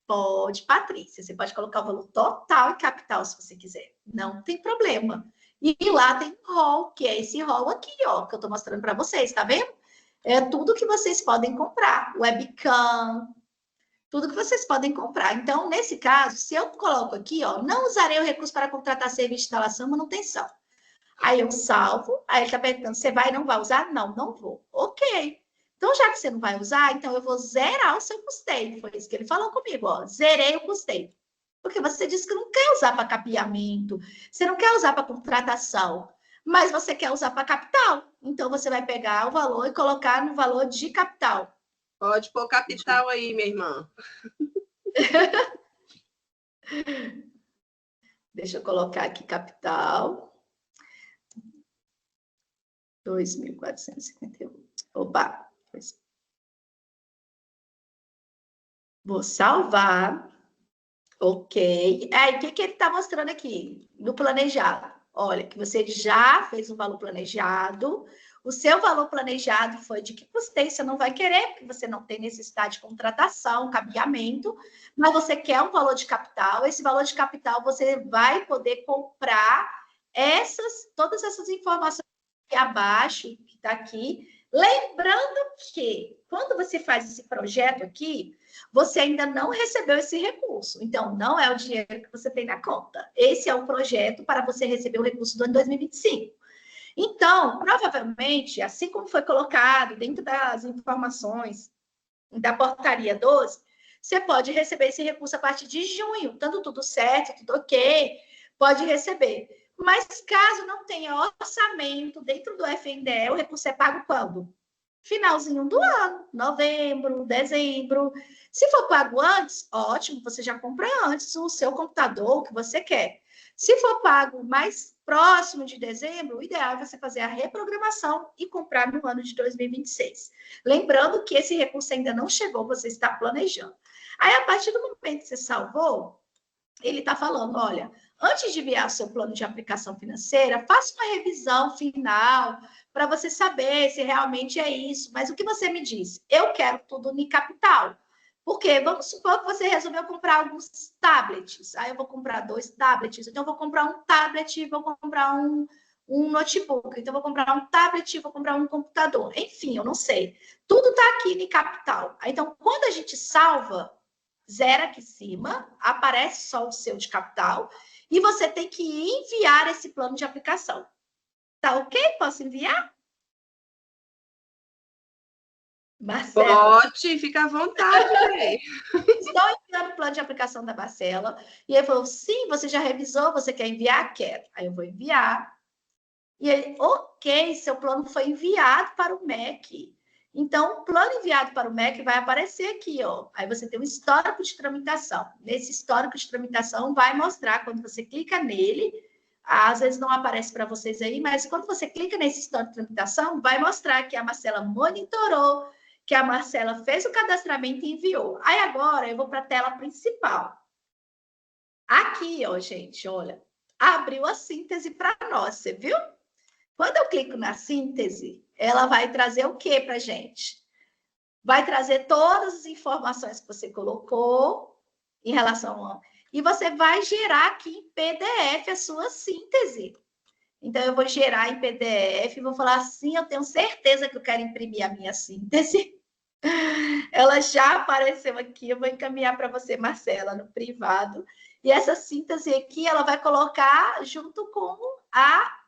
Pode, Patrícia. Você pode colocar o valor total e capital, se você quiser. Não tem problema. E lá tem um rol, que é esse rol aqui, ó, que eu estou mostrando para vocês, tá vendo? É tudo que vocês podem comprar. Webcam, tudo que vocês podem comprar. Então, nesse caso, se eu coloco aqui, ó, não usarei o recurso para contratar serviço de instalação e manutenção. Aí eu salvo, aí ele está perguntando, você vai e não vai usar? Não, não vou. Ok. Então, já que você não vai usar, então eu vou zerar o seu custeio. Foi isso que ele falou comigo, ó. Zerei o custeio. Porque você disse que não quer usar para capeamento, você não quer usar para contratação, mas você quer usar para capital. Então, você vai pegar o valor e colocar no valor de capital. Pode pôr capital aí, minha irmã. Deixa eu colocar aqui capital. 2.451. Opa. Vou salvar. Ok. Aí, o que ele está mostrando aqui? No planejado. Olha, que você já fez um valor planejado. O seu valor planejado foi de que custeio você não vai querer, porque você não tem necessidade de contratação, cabeamento, mas você quer um valor de capital. Esse valor de capital você vai poder comprar todas essas informações aqui abaixo, que está aqui. Lembrando que, quando você faz esse projeto aqui, você ainda não recebeu esse recurso. Então, não é o dinheiro que você tem na conta. Esse é o projeto para você receber o recurso do ano 2025. Então, provavelmente, assim como foi colocado dentro das informações da portaria 12, você pode receber esse recurso a partir de junho. Estando tudo certo, tudo ok, pode receber. Mas caso não tenha orçamento dentro do FNDE, o recurso é pago quando? Finalzinho do ano, novembro, dezembro. Se for pago antes, ótimo, você já compra antes o seu computador, o que você quer. Se for pago mais próximo de dezembro, o ideal é você fazer a reprogramação e comprar no ano de 2026. Lembrando que esse recurso ainda não chegou, você está planejando. Aí, a partir do momento que você salvou, ele está falando, olha, antes de enviar seu plano de aplicação financeira, faça uma revisão final para você saber se realmente é isso. Mas o que você me diz? Eu quero tudo em capital. Porque vamos supor que você resolveu comprar alguns tablets. Aí eu vou comprar 2 tablets. Então, eu vou comprar um tablet e vou comprar um notebook. Então, eu vou comprar um tablet e vou comprar um computador. Enfim, eu não sei. Tudo está aqui em capital. Então, quando a gente salva, zero aqui em cima, aparece só o seu de capital, e você tem que enviar esse plano de aplicação. Tá ok? Posso enviar? Marcela? Pode, fica à vontade. Estou enviando o plano de aplicação da Marcela. E ele falou, sim, você já revisou, você quer enviar? Quero. Aí eu vou enviar. E ele, ok, seu plano foi enviado para o MEC. Então, o plano enviado para o MEC vai aparecer aqui, ó. Aí você tem um histórico de tramitação. Nesse histórico de tramitação vai mostrar, quando você clica nele, às vezes não aparece para vocês aí, mas quando você clica nesse histórico de tramitação, vai mostrar que a Marcela monitorou, que a Marcela fez o cadastramento e enviou. Aí agora eu vou para a tela principal. Aqui, ó, gente, olha, abriu a síntese para nós, você viu? Quando eu clico na síntese, ela vai trazer o que para a gente? Vai trazer todas as informações que você colocou em relação a... E você vai gerar aqui em PDF a sua síntese. Então, eu vou gerar em PDF, vou falar assim, eu tenho certeza que eu quero imprimir a minha síntese. Ela já apareceu aqui, eu vou encaminhar para você, Marcela, no privado. E essa síntese aqui, ela vai colocar junto com a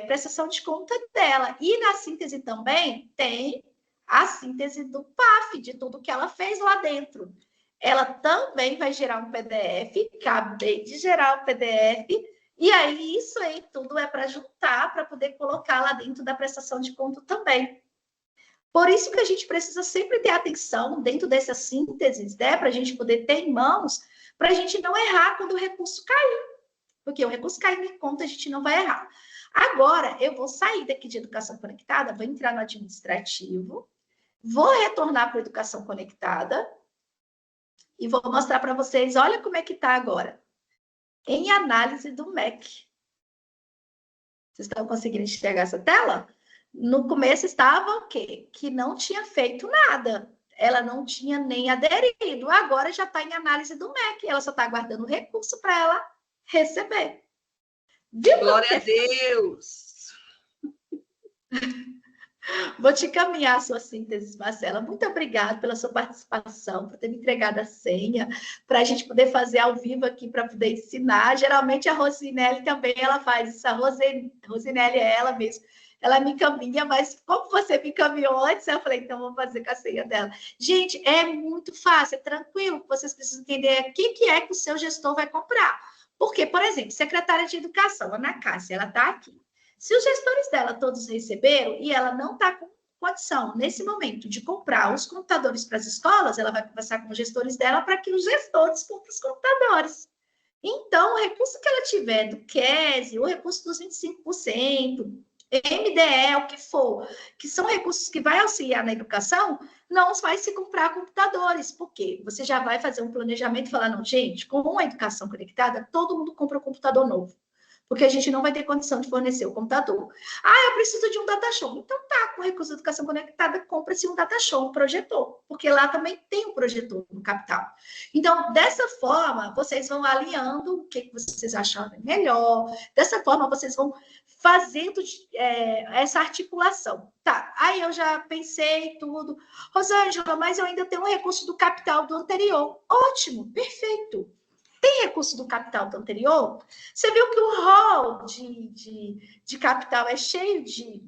prestação de conta dela. E na síntese também tem a síntese do PAF, de tudo que ela fez lá dentro. Ela também vai gerar um PDF, acabei de gerar um PDF, e aí isso aí tudo é para juntar, para poder colocar lá dentro da prestação de conta também. Por isso que a gente precisa sempre ter atenção dentro dessas sínteses, né, para a gente poder ter em mãos, para a gente não errar quando o recurso cair. Porque o recurso caindo em conta, a gente não vai errar. Agora, eu vou sair daqui de Educação Conectada, vou entrar no administrativo, vou retornar para a Educação Conectada e vou mostrar para vocês, olha como é que está agora. Em análise do MEC. Vocês estão conseguindo enxergar essa tela? No começo estava o quê? Que não tinha feito nada. Ela não tinha nem aderido. Agora já está em análise do MEC. Ela só está aguardando o recurso para ela receber. Viu? Glória a Deus! Vou te encaminhar a sua síntese, Marcela. Muito obrigada pela sua participação, por ter me entregado a senha, para a gente poder fazer ao vivo aqui, para poder ensinar. Geralmente a Rosinelli também ela faz isso. A Rosinelli é ela mesma. Ela me encaminha, mas como você me encaminhou antes, eu falei, então vou fazer com a senha dela. Gente, é muito fácil, é tranquilo. Vocês precisam entender o que é que o seu gestor vai comprar. Porque, por exemplo, secretária de Educação, Ana Cássia, ela está aqui. Se os gestores dela todos receberam e ela não está com condição, nesse momento, de comprar os computadores para as escolas, ela vai conversar com os gestores dela para que os gestores comprem os computadores. Então, o recurso que ela tiver do QES, o recurso dos 25%, MDE, o que for, que são recursos que vai auxiliar na educação, não vai se comprar computadores, porque você já vai fazer um planejamento e falar, não, gente, com a educação conectada, todo mundo compra um computador novo, porque a gente não vai ter condição de fornecer o computador. Ah, eu preciso de um data show. Então tá, com recurso de educação conectada, compra-se um data show, um projetor, porque lá também tem um projetor no capital. Então, dessa forma, vocês vão alinhando o que vocês acharem melhor, dessa forma vocês vão fazendo essa articulação. Tá, aí eu já pensei tudo. Rosângela, mas eu ainda tenho um recurso do capital do anterior. Ótimo, perfeito. Tem recurso do capital do anterior? Você viu que o rol de capital é cheio de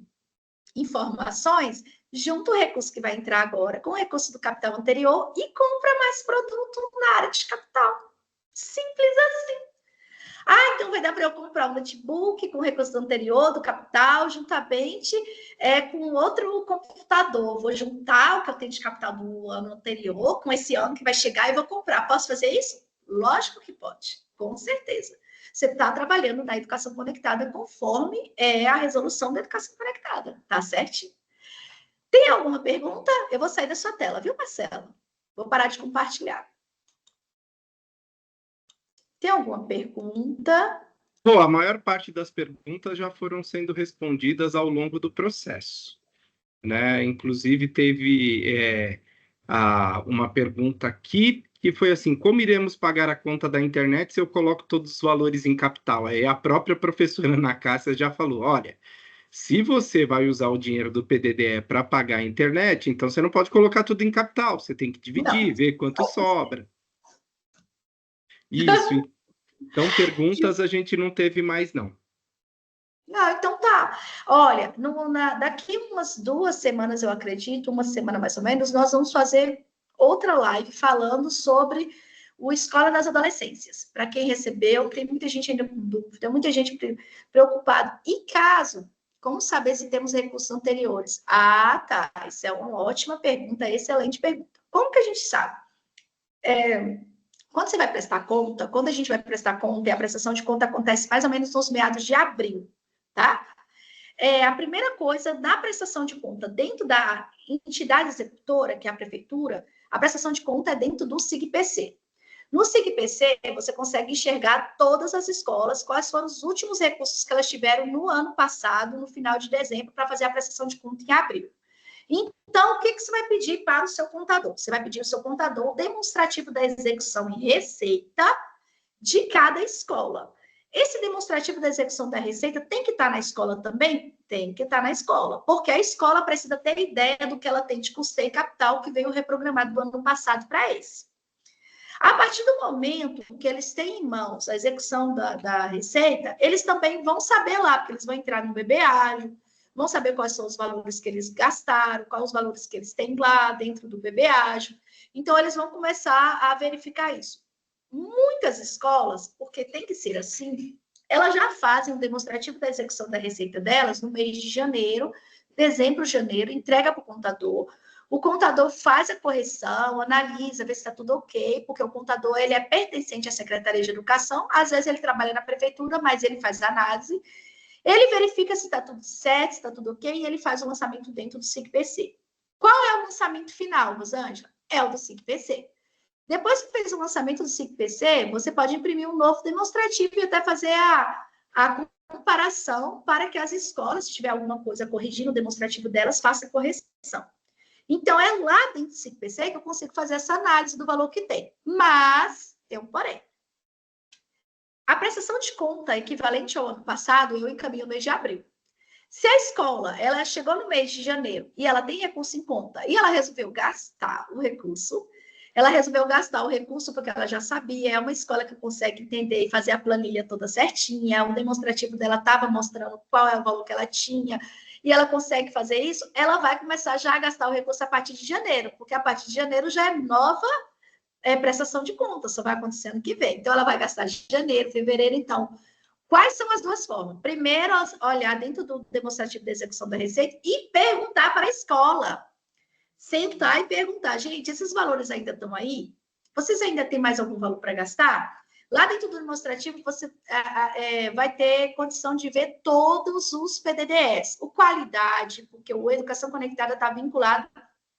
informações? Junta o recurso que vai entrar agora com o recurso do capital anterior e compra mais produto na área de capital. Simples assim. Então vai dar para eu comprar um notebook com o recurso anterior do capital, juntamente com outro computador. Vou juntar o que eu tenho de capital do ano anterior com esse ano que vai chegar e vou comprar. Posso fazer isso? Lógico que pode, com certeza. Você está trabalhando na educação conectada conforme a resolução da educação conectada, tá certo? Tem alguma pergunta? Eu vou sair da sua tela, viu, Marcelo? Vou parar de compartilhar. Tem alguma pergunta? Bom, a maior parte das perguntas já foram sendo respondidas ao longo do processo, né? Inclusive, teve uma pergunta aqui que foi assim: como iremos pagar a conta da internet se eu coloco todos os valores em capital? Aí a própria professora Ana Cássia já falou: olha, se você vai usar o dinheiro do PDDE para pagar a internet, então você não pode colocar tudo em capital, você tem que dividir, ver quanto sobra. Isso. Então, perguntas a gente não teve mais, não. Não, então tá. Olha, daqui umas 2 semanas, eu acredito, uma semana mais ou menos, nós vamos fazer outra live falando sobre o Escola das Adolescências. Para quem recebeu, tem muita gente ainda com dúvida, muita gente preocupada. E caso, como saber se temos recursos anteriores? Tá. Isso é uma ótima pergunta, excelente pergunta. Como que a gente sabe? Quando você vai prestar conta, quando a gente vai prestar conta, e a prestação de conta acontece mais ou menos nos meados de abril, tá? A primeira coisa, na prestação de conta, dentro da entidade executora, que é a prefeitura, a prestação de conta é dentro do SIGPC. No SIGPC, você consegue enxergar todas as escolas, quais foram os últimos recursos que elas tiveram no ano passado, no final de dezembro, para fazer a prestação de conta em abril. Então, o que você vai pedir para o seu contador? Você vai pedir ao seu contador o demonstrativo da execução e receita de cada escola. Esse demonstrativo da execução da receita tem que estar na escola também? Tem que estar na escola, porque a escola precisa ter ideia do que ela tem de custeio e capital que veio reprogramado do ano passado para esse. A partir do momento que eles têm em mãos a execução da receita, eles também vão saber lá, porque eles vão entrar no BB Ágil, vão saber quais são os valores que eles gastaram, quais os valores que eles têm lá dentro do BB Ágil. Então, eles vão começar a verificar isso. Muitas escolas, porque tem que ser assim, elas já fazem o demonstrativo da execução da receita delas no mês de janeiro, dezembro, janeiro, entrega para o contador. O contador faz a correção, analisa, vê se está tudo ok, porque o contador ele é pertencente à Secretaria de Educação, às vezes ele trabalha na prefeitura, mas ele faz análise. Ele verifica se está tudo certo, se está tudo ok, e ele faz o lançamento dentro do SIGPC. Qual é o lançamento final, Rosângela? É o do SIGPC. Depois que fez o lançamento do SIGPC, você pode imprimir um novo demonstrativo e até fazer a comparação para que as escolas, se tiver alguma coisa corrigindo o demonstrativo delas, façam a correção. Então, é lá dentro do SIGPC que eu consigo fazer essa análise do valor que tem. Mas, tem um porém. A prestação de conta equivalente ao ano passado, eu encaminho no mês de abril. Se a escola ela chegou no mês de janeiro e ela tem recurso em conta e ela resolveu gastar o recurso, porque ela já sabia, é uma escola que consegue entender e fazer a planilha toda certinha, o demonstrativo dela estava mostrando qual é o valor que ela tinha, e ela consegue fazer isso, ela vai começar já a gastar o recurso a partir de janeiro, porque a partir de janeiro já é nova prestação de contas, só vai acontecer ano que vem. Então, ela vai gastar de janeiro, fevereiro, então. Quais são as duas formas? Primeiro, olhar dentro do demonstrativo de execução da receita e perguntar para a escola. Sentar e perguntar, gente, esses valores ainda estão aí? Vocês ainda têm mais algum valor para gastar? Lá dentro do demonstrativo, você vai ter condição de ver todos os PDDs. O qualidade, porque o Educação Conectada está vinculado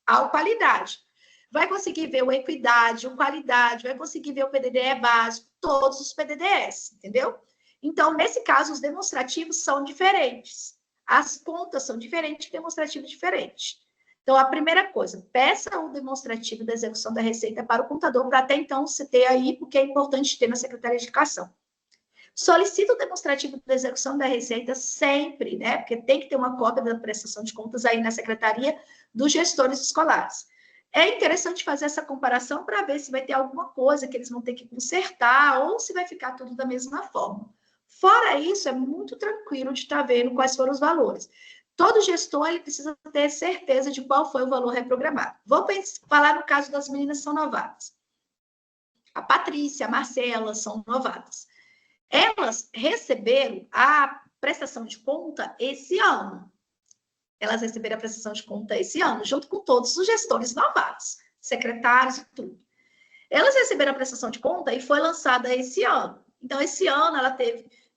ao qualidade. Vai conseguir ver o equidade, o qualidade, vai conseguir ver o PDDE básico, todos os PDDs, entendeu? Então, nesse caso, os demonstrativos são diferentes. As contas são diferentes, demonstrativo diferente. Então, a primeira coisa, peça o demonstrativo da execução da receita para o contador, para até então você ter aí, porque é importante ter na Secretaria de Educação. Solicita o demonstrativo da execução da receita sempre, né? Porque tem que ter uma cópia da prestação de contas aí na Secretaria dos Gestores Escolares. É interessante fazer essa comparação para ver se vai ter alguma coisa que eles vão ter que consertar ou se vai ficar tudo da mesma forma. Fora isso, é muito tranquilo de estar vendo quais foram os valores. Todo gestor ele precisa ter certeza de qual foi o valor reprogramado. Vou falar no caso das meninas que são novatas. A Patrícia, a Marcela são novatas. Elas receberam a prestação de conta esse ano. Elas receberam a prestação de conta esse ano, junto com todos os gestores novatos, secretários e tudo. Elas receberam a prestação de conta e foi lançada esse ano. Então, esse ano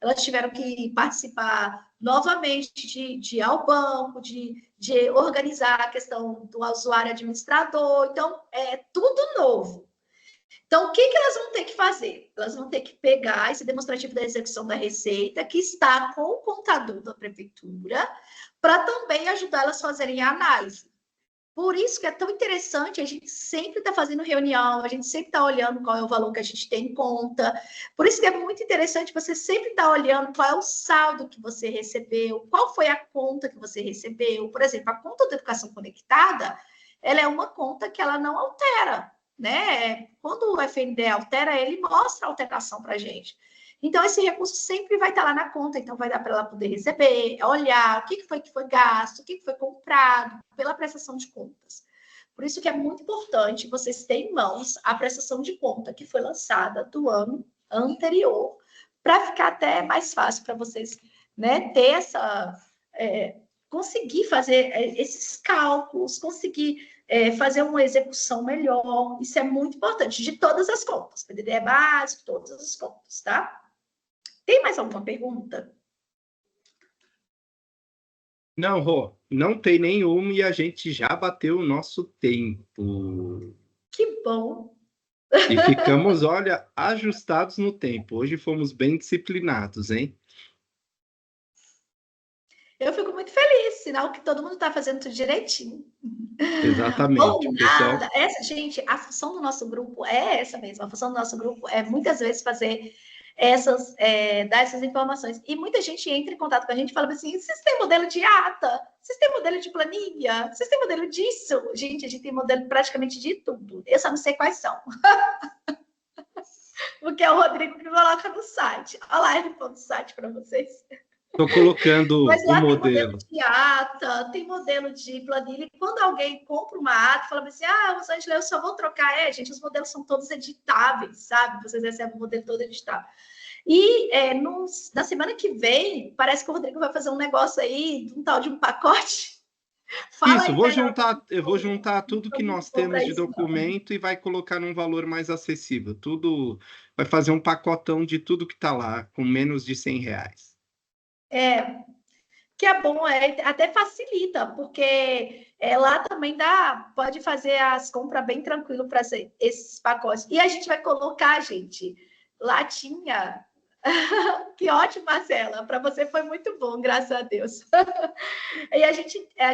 elas tiveram que participar novamente de ir ao banco, de organizar a questão do usuário administrador. Então, é tudo novo. Então, o que elas vão ter que fazer? Elas vão ter que pegar esse demonstrativo da execução da receita, que está com o contador da prefeitura, para também ajudar elas a fazerem a análise. Por isso que é tão interessante, a gente sempre está fazendo reunião, a gente sempre está olhando qual é o valor que a gente tem em conta. Por isso que é muito interessante você sempre estar olhando qual é o saldo que você recebeu, qual foi a conta que você recebeu. Por exemplo, a conta da educação conectada, ela é uma conta que ela não altera, né? Quando o FNDE altera, ele mostra a alteração para a gente. Então, esse recurso sempre vai estar lá na conta, então vai dar para ela poder receber, olhar o que foi gasto, o que foi comprado, pela prestação de contas. Por isso que é muito importante vocês terem em mãos a prestação de conta que foi lançada do ano anterior, para ficar até mais fácil para vocês, né, ter conseguir fazer esses cálculos, conseguir fazer uma execução melhor. Isso é muito importante, de todas as contas, PDD básico, todas as contas, tá? Tem mais alguma pergunta? Não, Rô, não tem nenhuma e a gente já bateu o nosso tempo. Que bom! E ficamos, olha, ajustados no tempo. Hoje fomos bem disciplinados, hein? Eu fico muito feliz, sinal que todo mundo está fazendo tudo direitinho. Exatamente. Bom, pessoal... nada. Gente, a função do nosso grupo é essa mesmo. A função do nosso grupo é muitas vezes fazer dar essas informações. E muita gente entra em contato com a gente e fala assim: vocês têm modelo de ata? Vocês têm modelo de planilha? Vocês têm modelo disso? Gente, a gente tem modelo praticamente de tudo. Eu só não sei quais são. Porque é o Rodrigo que coloca no site. Olha lá, ele põe no site para vocês. Estou colocando Mas lá o modelo. Tem modelo de ata, tem modelo de planilha. E quando alguém compra uma ata, fala assim: Rosângela, eu só vou trocar. Gente, os modelos são todos editáveis, sabe? Vocês recebem o modelo todo editável. E na semana que vem, parece que o Rodrigo vai fazer um negócio aí, um tal de um pacote. Fala isso, eu vou juntar tudo que nós temos de documento e vai colocar num valor mais acessível. Tudo, vai fazer um pacotão de tudo que está lá, com menos de R$100. Que é bom, até facilita, porque lá também pode fazer as compras bem tranquilo para esses pacotes. E a gente vai colocar, gente, latinha. Que ótimo, Marcela. Para você foi muito bom, graças a Deus. E a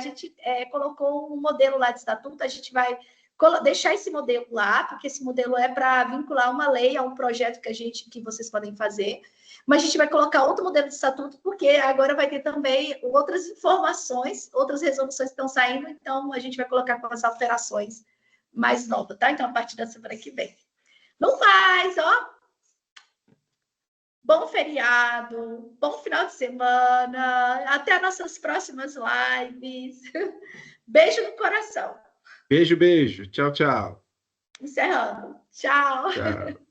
gente colocou um modelo lá de estatuto, a gente vai deixar esse modelo lá, porque esse modelo é para vincular uma lei a um projeto que vocês podem fazer. Mas a gente vai colocar outro modelo de estatuto, porque agora vai ter também outras informações, outras resoluções que estão saindo, então a gente vai colocar com as alterações mais novas, tá? Então, a partir da semana que vem. No mais, ó. Bom feriado, bom final de semana, até as nossas próximas lives. Beijo no coração. Beijo, beijo. Tchau, tchau. Encerrando. Tchau. Tchau.